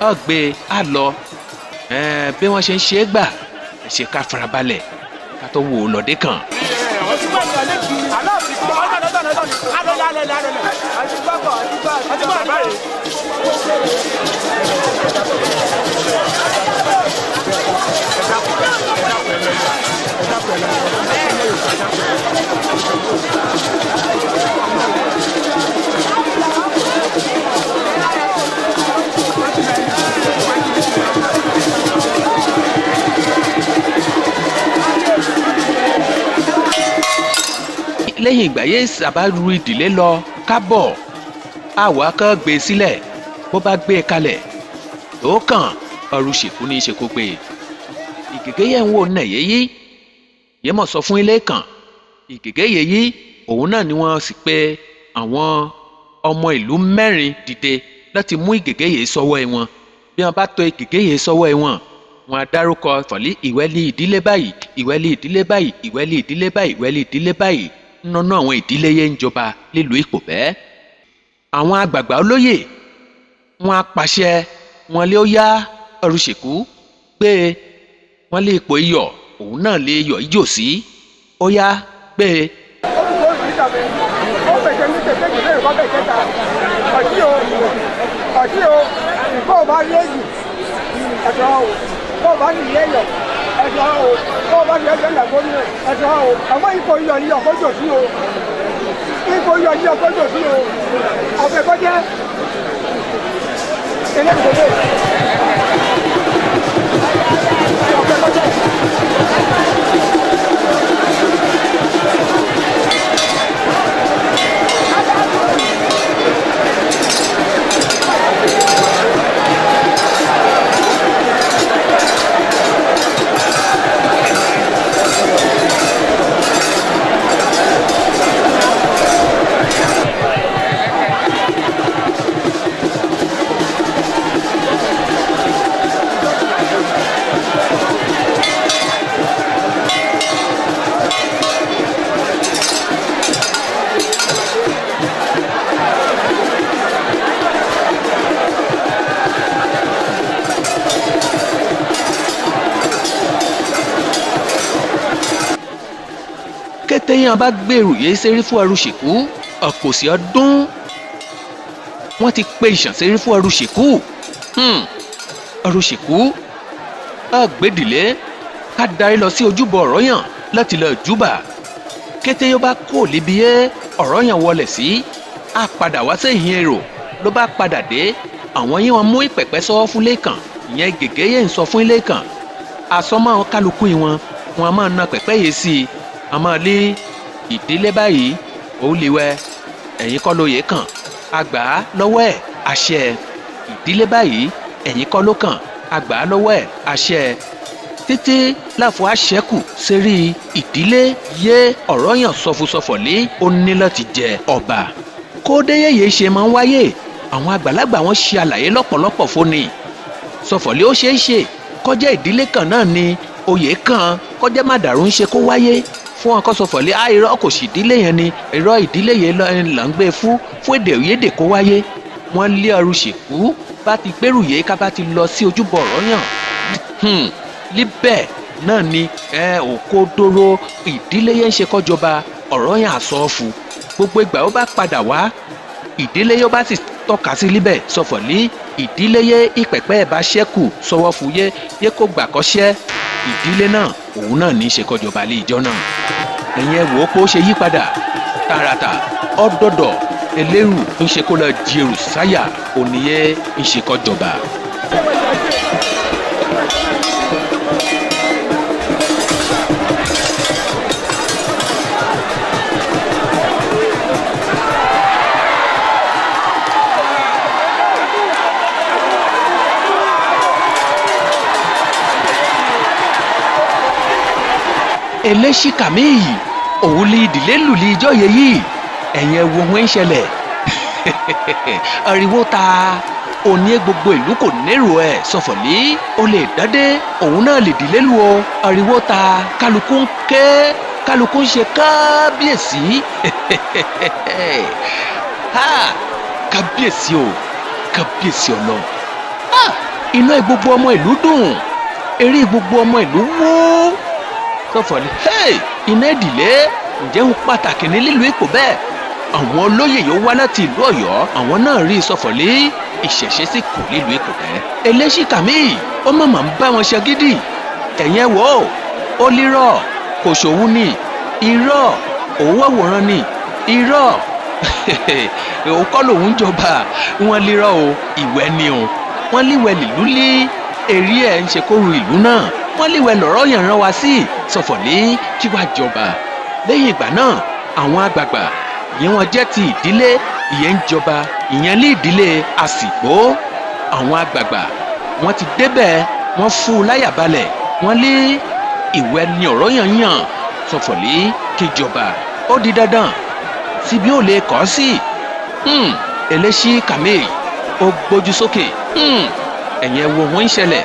ọ gbé á lọ bí wọ́n ṣe ń ṣe é gbà ẹ ṣe ká farabalẹ̀ ká tó wò ó lọ́dẹ kan. lẹ́yìn ìgbà yẹn sábà ru ìdílé lọ kábọ̀ àwa kan gbé sílẹ̀ bó bá gbé e kalẹ̀ tó kàn Arúṣèkú ní í ṣe kó gbé e ìgègé yẹn ń wò nẹ̀yẹ́ yìí yẹn mọ̀ sọ fún ilé kan ìgègé yẹn yìí òun náà ni wọ́n sì pé àwọn ọmọ ìlú mẹ́rin dìde láti mú ìgègé yẹn sọ́wọ́ ẹ wọn bí wọ́n bá tò ìgègé yẹn sọ́wọ́ ẹ wọn wọn á dárúkọ fọ̀lí ìwẹ́lì ìdílé báyìí ìwẹ́lì ìdílé báyìí ìwẹ́lì ìdílé báyìí ìwẹ́lì ìdílé báyìí nínú àwọn ìdílé yẹn ń jọba nílùú Ìpòbẹ́ àwọn àgbààgbà olóyè wọn á pàṣẹ wọn lé ó yá Arúṣèkú gbé wọn lé ipò iyọ̀ òun náà lè yọ̀ ijó sí ó yá gbé. bó o bá rí èyí ẹ̀dọ̀ o bó o bá ní ìyé yọ̀ ẹ̀dọ̀ o bó o bá ní ẹ̀dọ̀ ìyàgbọ́ ní ẹ̀dọ̀ o àmọ́ ipò iyọ̀ yìí ọ̀kọ́jọ́ sí o ipò iyọ̀ yìí ọ̀kọ́jọ́ sí o ọ̀fẹ́ kọjá eléyìí ọ̀fẹ́ kọjá. téèyàn bá gbèrú yéé ṣeré fún Arúṣèkú ọ̀pọ̀sí ọdún wọ́n ti pe ìṣànṣeré fún Arúṣèkú Arúṣèkú àgbèdìlé ká darí lọ sí ojúbọ Ọ̀rọ̀yàn láti lọ júbà kété yóò bá kó lébi yé Ọ̀rọ̀yàn wọlé sí á padà wá sẹ́yìn èrò ló bá padà dé àwọn yìí wọn mú ìpẹ̀pẹ́ sọ́wọ́ fún Lékan ìyẹn gègé yẹn ń sọ fún Lékan àsọmọ́ àwọn kálukú yìí wọn a máa na pẹ̀pẹ́ yìí sí i a máa lé ìdílé báyìí òun lè wẹ ẹ̀yìn kọ́ lóye kàn àgbà lọ́wọ́ ẹ̀ àṣẹ ìdílé báyìí ẹ̀yin kọ́ ló kàn àgbà lọ́wọ́ ẹ̀ àṣẹ títí láfọ àṣẹkù sérí ìdílé yé Ọ̀rọ̀yàn Sọfúnsọfọ̀lé ó ní láti jẹ ọba kódéyẹyẹ ṣe máa ń wáyé àwọn àgbàlagbà wọn ṣe àlàyé lọ́pọ̀lọpọ̀ fúnni Sọfọ̀lé ó ṣeé ṣe kọjá ìdílé kan náà ni oyè kan kọjá màdàrú ń ṣe kó wáyé fún ọkọ Sọfọ̀lé irọ́ kò sí ìdílé yẹn ni irọ́ ìdílé yẹn là ń gbé fún èdè òyédè kó wáyé wọ́n lé ọrù ṣèkú bá ti gbèrú yìí ká bá ti lọ sí ojúbọ Ọ̀rọ̀yàn líbẹ̀ náà ni òkodoro ìdílé yẹn ń ṣe kọjọba Ọ̀rọ̀yàn àsọ̀ọ̀fù gbogbo ìgbà ó bá padà wá ìdílé yóò bá sì tọ́ka sí líbẹ̀ Sọfọ̀lé ìdílé yé ìpẹ̀pẹ́ ẹ̀ bá ṣẹ́kù sọwọ́ fún yé kó gbà kọ́ṣẹ́ ìdílé náà òun náà ní í ṣe kọjọba lé ìjọ náà ẹ̀yin ẹ̀ wò ó pé ó ṣe yí padà tààràtà ọ̀dọ̀dọ̀ ẹlẹ́rù ń ṣe kó lọ di èrù sáyà òníyẹ ń ṣe kọjọba. Eléṣìkà míì òun lè ìdílé lù lè ìjọ yẹ yìí ẹ̀yin ẹ̀ wo wọn ń ṣẹlẹ̀ ariwo ta òní gbogbo ìlú kò nérò ẹ̀ Sọfọ̀lé ó lè dádé òun náà lè dílé lu ọ ariwo ta kálukú ń ké kálukú ń ṣe kábíyèsí kábíyèsí o kábíyèsí ọlọ iná gbogbo ọmọ ìlú dùn eré gbogbo ọmọ ìlú wó Sọfọ̀lé iná ìdílé ǹjẹ́ ń pàtàkì ní lílo ipò bẹ́ẹ̀ àwọn olóyè yóò wá láti ìlú Ọ̀yọ́ àwọn náà rí Sọfọ̀lé ìṣẹ̀ṣe sí kò lílo ipò bẹ́ẹ̀ Eléṣìkà míì ó mọ̀mọ́ ń bá wọn ṣe gidi ẹ̀yẹn wò ó lírọ̀ kò ṣòwò ní irọ́ òun àwòrán ní irọ́ òun kọ́ lòun jọba wọn lírọ̀ o ìwẹ́ ni o wọ́n líwẹ̀ lìlú lé èrè ẹ̀ ń ṣe kóru ìlú náà wọ́n líwẹ̀ lọ́rọ̀ yàn rán wa sí Sọfọ̀lé kí wàá jọba lẹ́yìn ìgbà náà àwọn àgbààgbà ìyẹn wọn jẹ́ ti ìdílé ìyẹn ń jọba ìyẹn lé ìdílé Àsìgbó àwọn àgbààgbà wọ́n ti débẹ̀ wọ́n fún un láyà balẹ̀ wọ́n lé ìwẹ̀ ni Ọ̀rọ̀yàn yàn Sọfọ̀lé kí jọba ó di dandan síbi ó lè kọ́ sí Eléṣìkà míì ó gbójú sókè ẹ̀yẹn wo wọ́n ń ṣẹlẹ̀.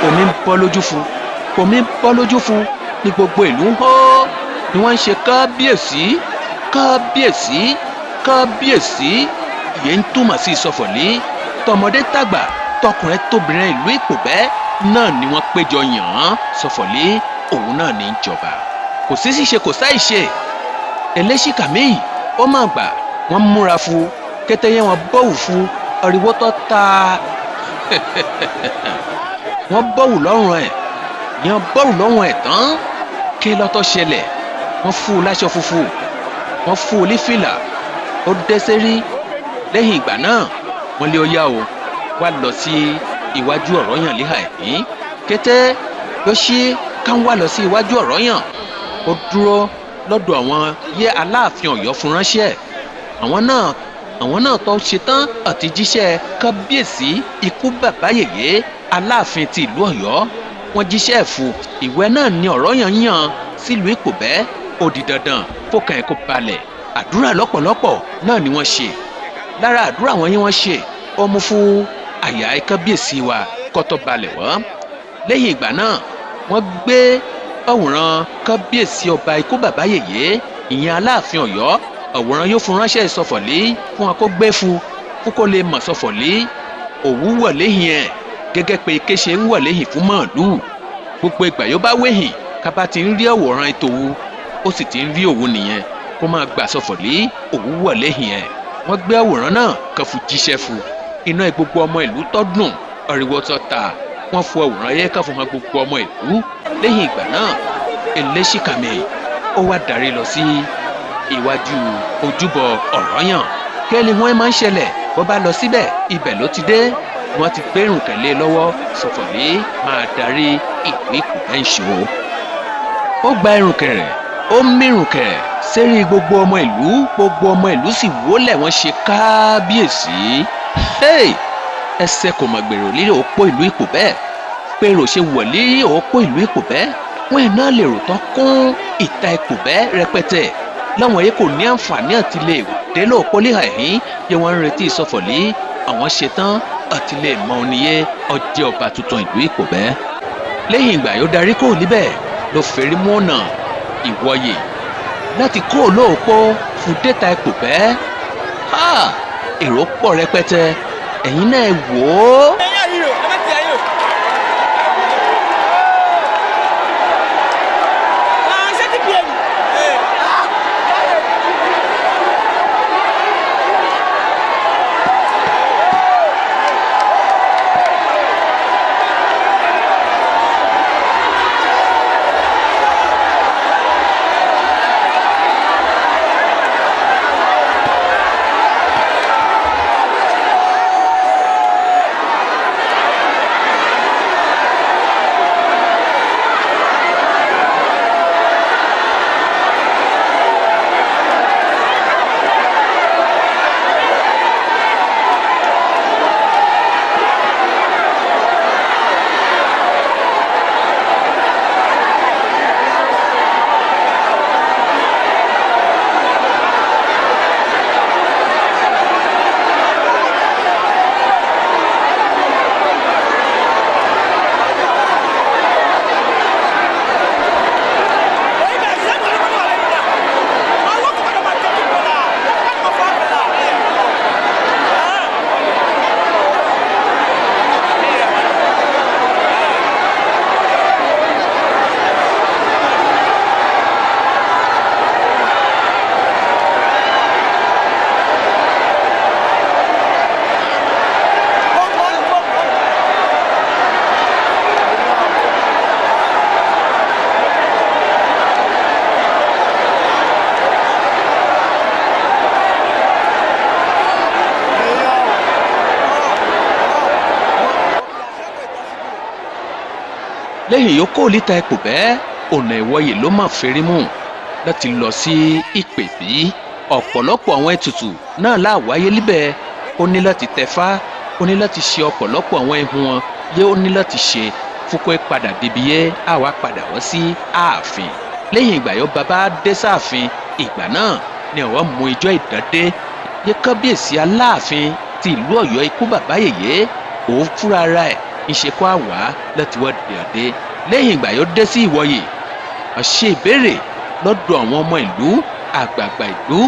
omi ń bọ́ lójú fún omi ń bọ́ lójú fún ní gbogbo ìlú ń hó ni wọ́n ń ṣe kábíyèsí kábíyèsí kábíyèsí ìyẹn ń túmọ̀ sí Sọfọ̀lé tọmọdé tàgbà tọkùnrin tóbìnrin ìlú Ìpòbẹ́ náà ni wọ́n péjọ yàn án Sọfọ̀lé òun náà ní í jọba kò sí ṣíṣe kò sáì ṣe Eléṣìkà míì ó mà gbà wọ́n múra fún kẹtẹyẹ wọn bọ́wù fún ariwo tó ta wọ́n bọ́wù lọ́rùn ẹ̀ yẹn bọ́wù lọ́rùn ẹ̀ tán kí lọ́tọ́ ṣẹlẹ̀ wọ́n fún un láṣọ funfun wọ́n fún un lífìlà ó dẹ́sẹ̀ rí lẹ́yìn ìgbà náà wọ́n lé ọyá o wá lọ sí iwájú Ọ̀rọ̀yàn líhà ẹ̀mí kété yóò ṣe káwọn wá lọ sí iwájú Ọ̀rọ̀yàn ó dúró lọ́dọ̀ àwọn yẹ Aláàfin Ọ̀yọ́ fún ránṣẹ́ àwọn náà tó ṣetán àti jíṣẹ́ kábíyèsí ikú bàbá yèyé Aláàfin ti ìlú Ọ̀yọ́ wọ́n jíṣẹ́ fún ìwé náà ní Ọ̀rọ̀yàn yàn sílùú Ìpòbẹ́ ó di dandan fọkàn ẹ̀ kó balẹ̀ àdúrà lọ́pọ̀lọpọ̀ náà ni wọ́n ṣe lára àdúrà wọn yẹn wọ́n ṣe ó mú fún àyà kábíyèsí wa kọ́tọ́ balẹ̀ wọ́n lẹ́yìn ìgbà náà wọ́n gbé àwòrán kábíyèsí ọba ikú bàbá yèyé ìyẹn Aláàfin Ọ̀yọ́ àwòrán yóò fún ránṣẹ́ Sọfọ̀lé fún wọn kó gbé fún kó lè mọ̀ Sọfọ̀lé òwú wọ̀ léyìn ẹ̀ gẹ́gẹ́ pé kéṣe ń wọ̀ léyìn fún màálù gbogbo ìgbà yóò bá wéhìn kábà ti ń rí àwòrán ìtòwú ó sì ti ń rí òwú nìyẹn kó máa gbà Sọfọ̀lé òwú wọ̀ léyìn ẹ̀ wọ́n gbé àwòrán náà kan fún jíṣẹ́ fún iná gbogbo ọmọ ìlú tọ́dún ariwo tó ta wọ́n fún àwòrán yẹ ká fún gbogbo ọmọ ìlú lẹ́yìn ìgbà náà eléṣìkàmì ó wá darí lọ sí iwájú ojúbọ Ọ̀rànyàn kẹ́lí wọ́n máa ń ṣẹlẹ̀ bó bá lọ síbẹ̀ ibẹ̀ ló ti dé wọ́n ti gbérùn kẹ̀lé lọ́wọ́ Sọ̀fọ̀lé máa darí ìlú Ìpòbẹ́ ìṣó. ó gba irùnkẹ̀ rẹ̀ ó mírùnkẹ̀ sérí gbogbo ọmọ ìlú sì wólẹ̀ wọ́n ṣe kábíyèsí. ẹsẹ̀ kò mọ̀ gbèrò lílé òpó ìlú Ìpòbẹ́ pèrò ṣe wọ̀lé òpó ìlú Ìpòbẹ́ wọn iná lè rò tán kún ìta Ìpòbẹ́ rẹpẹtẹ láwọn yìí kò ní àǹfààní àti lè dé lóòpó léhà ẹ̀hín yẹ wọ́n ń retí Sọ̀fọ̀lé àwọn ṣetán àti lè mọ oníyẹ ọjẹ́ ọba tuntun ìlú Ìpòbẹ́. lẹ́yìn ìgbà yóò darí kúrò níbẹ̀ ló fẹ́rí mú ọ̀nà ìwọ̀yè láti kúrò lóòpó fún déta Ìpòbẹ́. èrò pọ̀ rẹpẹtẹ ẹ̀yin náà wò ó. lẹ́yìn yòókù líta Ìpòbẹ́ ọ̀nà ìwọ̀yè ló máa fẹ́rí mú láti lọ sí Ìpèbí. ọ̀pọ̀lọpọ̀ àwọn ètùtù náà láwáyé líbẹ̀ ó ní láti tẹ̀fá ó ní láti ṣe ọ̀pọ̀lọpọ̀ àwọn ihun wọn yé ó ní láti ṣe fúnkọ́ padà débi yẹ àwa padà wọ́ sí ààfin. lẹ́yìn ìgbà yóò bàbá dé sáàfin ìgbà náà ni ọ̀wọ́ mú ijó ìdádé yẹ kábíyèsí Aláàfin ti ìlú Ọ̀yọ́ ikú bàbá yèyé òun fúnra ara ẹ̀ ìṣe kó àwá láti wá dèdè. lẹ́yìn ìgbà yóò dé sí ìwọ̀yè àṣẹ ìbéèrè lọ́dọ̀ àwọn ọmọ ìlú àgbààgbà ìlú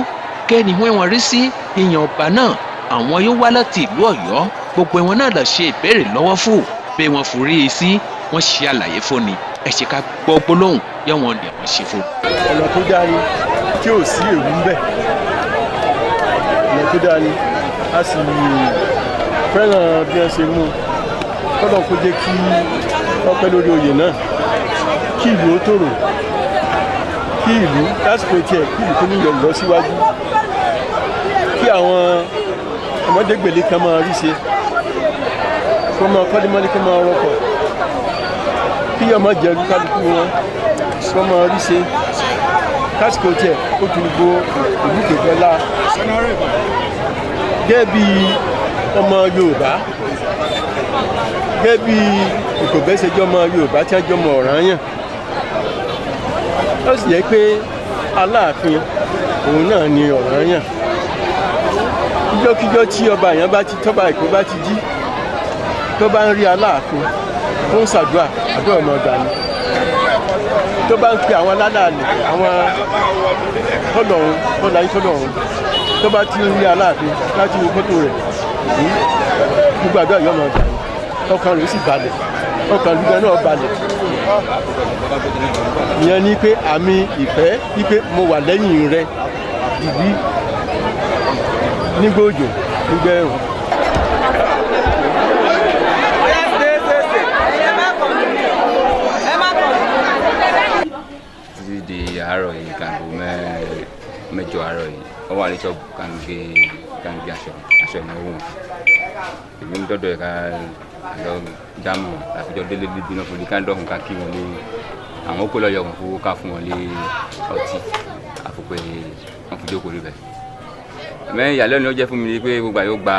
kẹ́ni wọ́n rí sí yíyan ọba náà. àwọn yóò wá láti ìlú Ọ̀yọ́ gbogbo wọn náà lọ ṣe ìbéèrè lọ́wọ́ fún bí wọ́n forí sí wọ́n ṣe àlàyé fúnni ẹ ṣe ká gbọ́ gbólóhùn yẹ wọn lè wọ́n ṣe fún. ọ̀nà tó dáa ni tí ò sí èrú ń bẹ̀ ọ̀nà tó dáa ni a sì fẹ́ràn bí wọ́n ṣe mú kọ́dọ̀ kó jẹ́ kí wọ́n pẹ́ lórí oyè náà kí ìlú ó tòrò kí ìlú lásìkò tiẹ̀ kí ìlú tó ní ìyọ̀ lọ síwájú kí àwọn ọmọdé gbèlé kan máa rí ṣe kó máa kọ́lé mọ́lé kó máa rọkọ̀ kí ọmọ jẹ̀rú kálukú wọn kó máa rí ṣe lásìkò tiẹ̀ ó tún gbó ìlú kẹfẹ́ la gẹ́gẹ́ bí ọmọ Yorùbá gẹ́gẹ́ bí Ìpòbẹ́ ṣe jọmọ Yorùbá tí wọ́n jọmọ Ọ̀rànyàn ó sì yẹ pé Aláàfin òun náà ni Ọ̀rànyàn kíjọ́kíjọ́ tí ọba èèyàn bá ti tọ́ba Èkó bá ti jí tó bá ń rí Aláàfin tó ń ṣàdúrà àdúrà ọmọ ọgbà ni tó bá ń pe àwọn alálàálẹ̀ àwọn tọ́lọ̀run tọ́láyé tọ́lọ̀run tó bá ti ń rí Aláàfin láti wo fọ́tò rẹ̀ gbogbo àdúrà yọ ọmọ ọgbà ni ọkàn rẹ̀ sì balẹ̀ ọkàn lùgbẹ́ náà balẹ̀ ìyẹn ni pé àmì ìfẹ́ wípé mo wà lẹ́yìn rẹ ìbí nígbà òjò nígbà ẹ̀rùn. títí di àárọ̀ yìí kàǹgò mẹ́jọ àárọ̀ yìí wọ́n wà ní ṣọ́ọ̀bù kàǹgé aṣọ ìnáwó èmi ń dọ́dọ̀ ẹ̀ ká lọ dámù àfijọ́ délé níbi náà fún mi ká dọ̀hún ká kí wọn lé àwọn kó lọ́yọ̀ wọn fowó ká fún wọn lé ọtí àfòpẹ́ wọn fi jókòó rí bẹ́ẹ̀. mẹ́rin ìyàlẹ́nu ó jẹ́ fún mi pé gbogbo àyè ó gba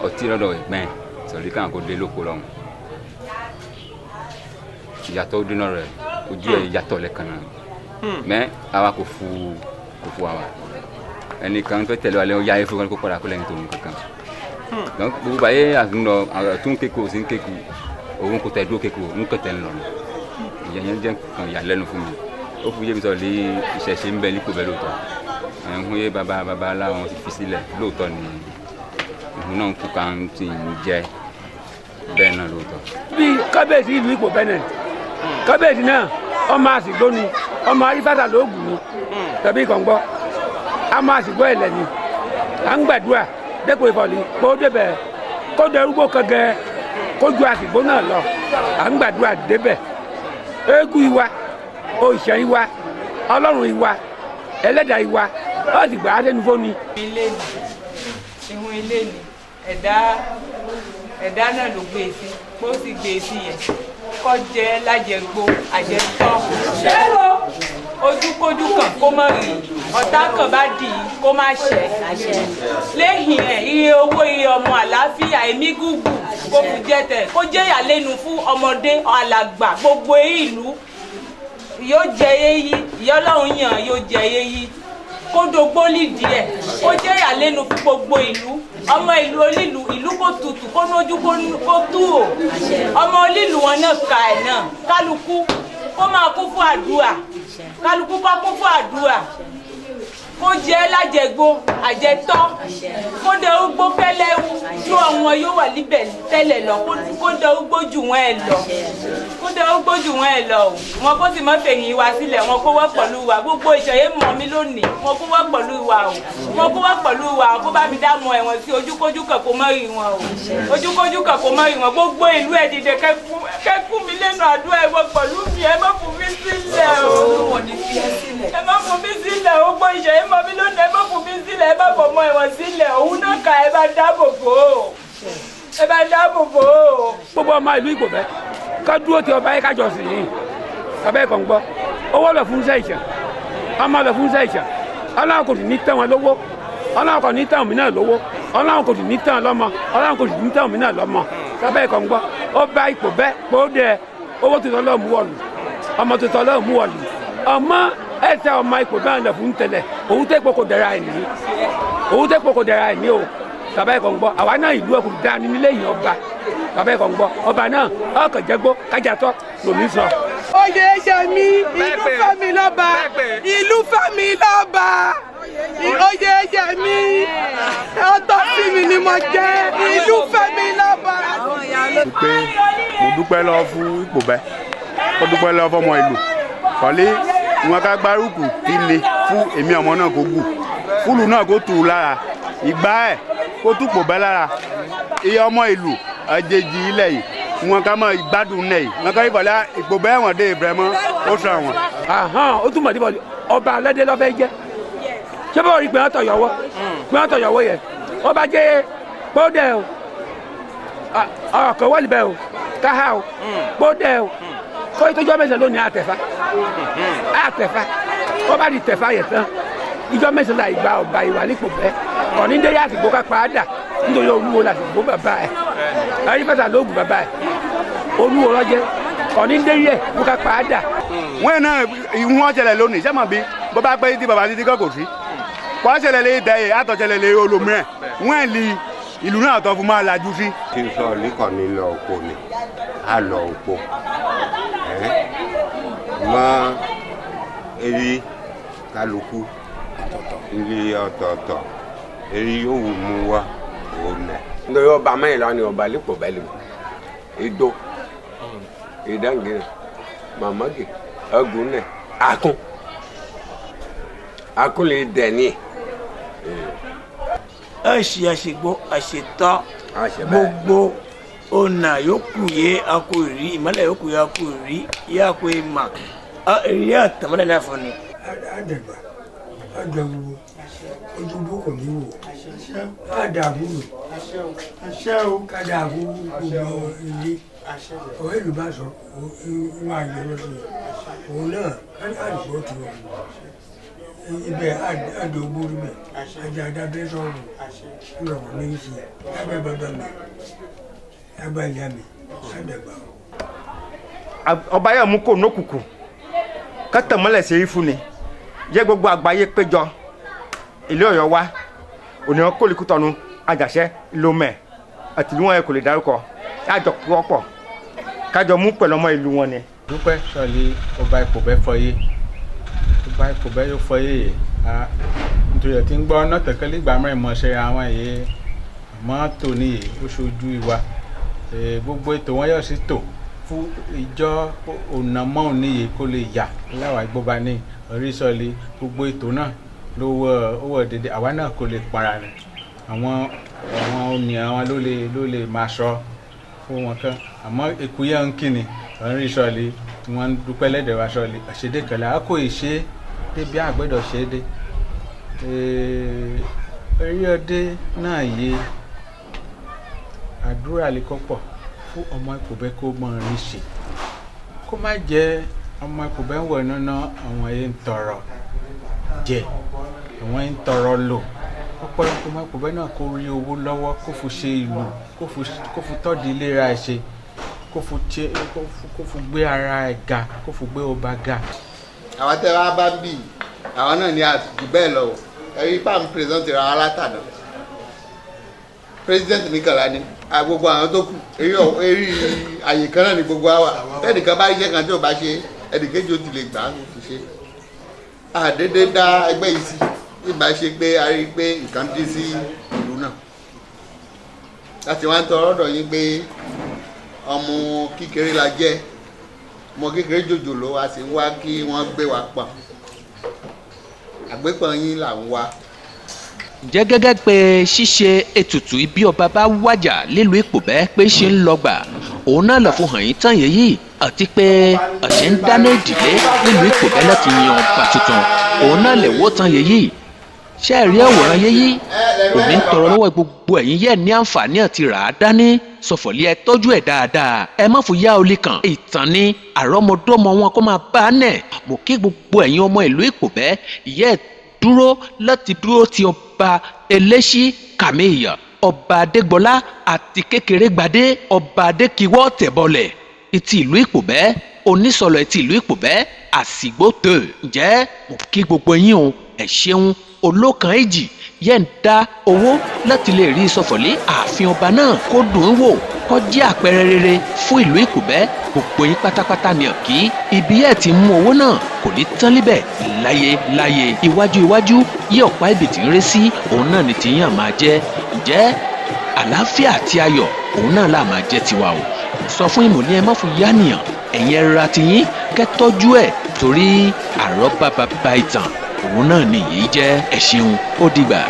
ọtí lọ́dọ̀ ìgbẹ́n sọ̀rí káwọn kó dé lóko lọ́hùn ìyàtọ̀ dínà rẹ̀ ojú ẹ̀ yàtọ̀ lẹ́kan náà mẹ́ àwa kò fu àwa ẹnìkan tó tẹ̀lé wa lẹ́yìn ó yá efo kan kó padà kó lẹ́yìn tó ní kankan donc gbogbo àyè àtún kéko sí kéko òun kò tẹ̀ dúró kéko ń kẹ̀tẹ̀ ńlọ ìyẹn yẹn jẹ́ kan ìyàlẹ́nu fún mi ó fún yé mi sọ̀rọ̀ lé ìṣẹ̀ṣe ń bẹ nípò bẹ́ẹ̀ lóòótọ́ ẹ̀ ń fún yé bàbá aláwọn ti fi sílẹ̀ lóòótọ́ ni ìhun náà kú ká ń tì ń jẹ́ bẹ́ẹ̀ náà lóòótọ́. bí kábíyèsí ìlú Ìpò bẹ́ẹ̀ kábíyèsí náà ọmọ àsìgbó ni ọmọ arífàtà lóògùn ni tàbí kọ̀ǹgbọ́ ọmọ àsìgbó ẹ̀lẹ̀ ni à ń gbàdúrà dẹ́kun ìfọ̀lì kó débẹ̀ kó dẹrúgbó kẹgẹ kó ju àsìgbó náà lọ à ń gbàdúrà débẹ̀ eégún ìwà òòṣà ìwà ọlọ́run ìwà ẹlẹ́dàá ìwà ó sì gbà á sẹ́nu fóni. ìhun ilé ni ẹ̀dá náà ló gbé e sí pé ó sì gbé e sí yẹn kọ́ jẹ́ lájẹgbó àjẹtọ́ ṣẹ́wó ojúkójú kan kó má rí ọ̀tá kan bá dì í kó má ṣẹ́ lẹ́yìn ẹ̀ iye owó iye ọmọ àlàáfíà ẹ̀mí gúgù kó fi jẹ́ tẹ̀ kó jẹ́ ìyàlẹ́nu fún ọmọdé alàgbà gbogbo ìlú yóò jẹ èyí ìyá ọlọ́run yàn yóò jẹ èyí kó dogbó lídìí ẹ̀ kó jẹ́ ìyàlẹ́nu fún gbogbo ìlú ọmọ ìlú onílù ìlú kò tutù kó nójú kó tú o ọmọ onílù wọn náà ka ẹ̀ náà kálukú kó máa kún fún àdúrà kálukú kó kún fún àdúrà kó jẹ́ lájẹgbó àjẹtọ́ kó dẹ ugbó fẹ́lẹ́wù ju àwọn yóò wà níbẹ̀ tẹ́lẹ̀ lọ kó dẹ ugbó jù wọ́n ẹ̀ lọ kó dẹ ugbó jù wọ́n ẹ̀ lọ o wọn kó sì mọ́ fẹ̀yìn wa sílẹ̀ wọn kó wá pẹ̀lú wa gbogbo ìṣẹ̀yẹ mọ̀ mí lónìí wọn kó wá pẹ̀lú wa o wọn kó wá pẹ̀lú wa kó bá mi dá mọ ẹ̀wọ̀n sí ojúkójú kan kó mọ́ rí wọn o ojúkójú kan kó mọ́ rí wọn gbogbo ìlú ẹ̀ dìde kẹ́kú mi lẹ́nu àdúrà ẹ̀ wọ pẹ̀lú mi ẹ má fún mi sílẹ̀ o ẹ má fún mi sílẹ̀ o gbogbo ìṣẹ̀yẹ mọ̀ mí lónìí ẹ má fún mi sílẹ̀ ẹ má fọmọ ẹ̀wọ̀n sílẹ̀ òun náà kà ẹ bá dáàbò bò ó ẹ bá dáàbò bò ó. gbogbo ọmọ ìlú Ìgbò bẹ́ẹ̀ ká dúró ti ọba yẹn kájọ sí yìí abẹ́ kan gbọ́ owó lọ fún iṣẹ́ ìṣẹ́ ọmọ lọ fún iṣẹ́ ìṣẹ́ ọlọ́run kò sì ní tẹ́ wọn lówó ọlọ́run kò ní tẹ́ òmí náà lówó ọlọ́run kò sì ní tẹ́ wọn lọ́mọ ọlọ́run kò sì ní tẹ́ òmí náà lọ́mọ abẹ́ kan gbọ́ ó bá ipò bẹ́ẹ̀ pé ó dẹ owó tuntun lọ́ọ̀ mú wọ̀lù ọmọ tuntun lọ́ọ̀ mú wọ̀lù ọmọ ẹsẹ ọmọ Ìpò bẹ́ẹ̀ lọ fún tẹ́lẹ̀ òun tẹ́ pọ̀ kò dẹ̀ra ẹ̀ nìyí òun tẹ́ pọ̀ kò dẹ̀ra ẹ̀ ní o bàbá ẹ̀kọ́ ń gbọ́ àwa náà ìlú ẹ̀kọ́ dáa ní nílé yìí ọba bàbá ẹ̀kọ́ ń gbọ́ ọba náà ọkàn jẹ́gbó kájàtọ́ lòmí sọ. oyè Yẹmí ìlú Fẹ́mi lọ́ba ìlú Fẹ́mi lọ́ba oyè Yẹmí ọ̀tọ̀ sí mi ni mo jẹ́ ìlú Fẹ́mi lọ́ba. pé mo dúpẹ́ lọ́wọ́ fún Ìpò bẹ́ẹ̀ mo dúpẹ́ lọ́wọ́ fọmọ ìlú kọ́lé wọn ká gbárùkù tí le fún èmi ọmọ náà kó gùn fúlù náà kó tù ú lára ìgbà ẹ̀ kó túpò bẹ́ lára iye ọmọ ìlú àjèjì ilẹ̀ yìí wọn ká mọ ìgbádùn náà yìí wọn ká ìbọ̀lá Ìpò bẹ́ẹ̀ wọ̀n dé ìbẹ̀rẹ̀mọ́ ó sọ àwọn. ó túmọ̀ níbọ̀ ọba aládé lọ́fẹ́ jẹ́ ṣé báwo rí pé wọ́n tọ̀yọ̀wọ́ yẹ ọba jẹ́ gbọ́dẹ̀ o ọkọ̀ wọ́ọ̀lì bẹ́ẹ̀ o káhá o gbọ́dẹ̀ o kó ìtọ́jọ́ mẹ́sàn lónìí àtẹ̀fá ó bá di tẹ̀fá yẹn tán ìjọ mẹ́sàn la ìgbà ọba ìwà nípò bẹ́ẹ̀ kọ́ni dé yá àsìkò ká padà nítorí olúwo la àsìkò bàbá ẹ̀ ayífẹ́sà lóògùn bàbá ẹ̀ olúwo lọ́jẹ́ kọ́ni dé yẹ kó ká padà. wọ́n náà ìwọ́n ṣẹlẹ̀ lónìí sẹ́mọ̀ bí bó bá pẹ́ tí bàbá títí kọ́ kò sí wọ́n ṣẹlẹ̀ lé dẹ́ yẹ àtọ̀ṣẹlẹ̀ lé olómìnira wọ́n li ìlú náà tọ́ fún máa lajú sí. kí n sọ líkọ̀ọ́ni lọ òpó ni a lọ òpó mọ eri kálukú ilé ọ̀tọ̀ọ̀tọ̀ eri yóò wù mú wa òun nẹ. nítorí ọba mẹ́rin lọ ni ọba l'Ípò bẹ́ẹ̀ lè Ìdó Ìdáǹgìrì Màmágì Ẹ̀gúnnẹ̀ Akún lè dẹ̀ ní. ẹ̀ṣì àṣegbó àṣetọ́ gbogbo ọ̀nà yòókù yé akó rí ìmọ̀lẹ̀ yòókù yé akó rí yé akó mà èyí yà tàmọ́lẹ̀ náà fún ni. àdàgbà àjọwò ojúbọ kò ní wò àdàbò kàdàbò gbogbo ilé ọ̀rẹ́ ìlú bá sọ wọn àyẹ̀wò sí òun náà àdìgbò tó ibẹ̀ àdògbò rí bẹ̀ àjà àdàbẹ́ sọ̀rọ̀ ńlọrọ̀ ní í ṣe lábẹ́ bàbá mi lábẹ́ ìyá mi àdàgbà. ọba yóò mú kó nókùkù kẹtẹmọlẹ sí fún ni jẹ gbogbo àgbáyé péjọ ilé Ọ̀yọ́ wa ònìyàn kólíkútọnu àjàṣẹ lomẹ àtìlúwọn ẹ kò lè dárúkọ àjọ pọ̀ kájọ mú pẹ̀lú ọmọ ìlú wọn ni. dúpẹ́ sọ̀lì ọba Ìpòbẹ́ fọyé ọba Ìpòbẹ́ yóò fọyé yìí nítorí ẹ̀ tí ń gbọ́ ọ̀nà tẹ̀kẹ́lẹ́ ìgbà mẹ́rin mọ̀ọ́ṣẹ́ àwọn èyí àmọ́ tòní yìí ó ṣojú ìwà gbogbo ètò wọn yóò sì tò fún ìjọ ònàmọ́ òníyè kó lè yà láwàá gbọ́ba ní oríṣọ́lé gbogbo ètò náà ló wọ̀ dédé àwa náà kó lè para rẹ̀ àwọn ònìyàn wọn ló lè máa sọ fún wọn kan àmọ́ èkó yẹn ń kíni oríṣọ́lé tí wọ́n ń dúpẹ́ lẹ́dẹ̀ wá sọ́lé àṣedé kẹlẹ́ àkó ìṣe débi àgbẹ̀dọ̀ ṣe é dé eré ọdẹ náà yé àdúrà lè kọ́pọ̀ fún ọmọ Ìpòbẹ́ kó mọ̀ rí ṣe kó má jẹ́ ọmọ Ìpòbẹ́ ń wọ̀ nínú àwọn ẹ̀ ń tọrọ jẹ àwọn ẹ̀ ń tọrọ lò ọ̀pọ̀lọpọ̀ ọmọ Ìpòbẹ́ náà kó rí owó lọ́wọ́ kó fi ṣe ìlú kó fi tọ́jú ìlera ẹ̀ ṣe kó fi gbé ara ẹ̀ ga kó fi gbé ọba ga. àwọn tẹ́ wá bá bì àwọn náà ní àtúntò bẹ́ẹ̀ lọ ẹ̀rí pàm pírẹsidẹ́ntì ra alátàdá pírẹsidẹ́ntì nìkànlá ni gbogbo àwọn tó kù eré àyè kan náà ni gbogbo àwa ẹnìkan bá iṣẹ́ kan tí ò bá ṣe ẹnìkejì ó ti lè gbà á kó fi ṣe àdédé dá ẹgbẹ́ yìí sí ìgbà ṣe pé a rí i pé nǹkan dé sí ìlú náà láti wá ń tọrọ ọ̀dọ̀ yín pé ọmọ kékeré la jẹ́ ọmọ kékeré jòjòló a sì ń wá kí wọ́n gbé wa pọ̀ àgbépọ̀ yín là ń wá. ǹjẹ́ gẹ́gẹ́ pé ṣíṣe ètùtù ibi ọba bá wájà nílùú Ìpòbẹ́ pé ṣe ń lọ́gbà òun náà lọ fún hàn yín tán yìí àti pé ọ̀sẹ̀ ń dáná ìdílé nílùú Ìpòbẹ́ láti yan ọba tuntun òun náà lè wó tán yìí ṣé ẹ rí àwòrán yìí òní ń tọrọ lọ́wọ́ gbogbo ẹ̀yin yẹ́ ní àǹfààní àti rà á dání sọ̀fọ̀lì ẹ tọ́jú ẹ̀ dáadáa ẹ má fò yá olè kan ìtàn ni àrọ́mọdọ́mọ wọn kó máa bá a nẹ̀ mo kí gbogbo ẹ̀yin ọmọ ìlú Ìpòbẹ́ ìyẹ́ dúró láti dúró ti ọba Ẹlẹ́ṣí Kàmíyà ọba Adégbọlá àti kékeré gbadé ọba Adékiwọ́ tẹ̀bọlẹ̀ etí ìlú Ìpòbẹ́ onísọ̀lọ̀ etí ìlú Ìpòbẹ́ àsìgbótò ǹjẹ́ mo kí gbogbo yín o ẹ ṣeun olókan èjì yẹn ń dá owó láti lè rí sọfọ̀lé ààfin ọba náà kó dùn ún wò kó jẹ́ àpẹẹrẹ rere fún ìlú Ìpòbẹ́ gbogbo yín pátápátá ni ọ̀kí ibi ẹ̀ ti mú owó náà kò ní tán níbẹ̀ láyé iwájú yí ọ̀pá ibì tí ń ré sí òun náà ni tìyàn máa jẹ́ ǹjẹ́ àlàáfíà àti ayọ̀ òun náà là máa jẹ́ tiwa o sọ fún ìmọ̀lẹ́ ẹ má fún yánìyàn ẹ̀yin ẹ̀rọ tiyín kẹ́tọ́jú ẹ̀ torí àrọ́bá bàbá ìtàn òun náà nìyí jẹ́ ẹ ṣeun ó dìgbà.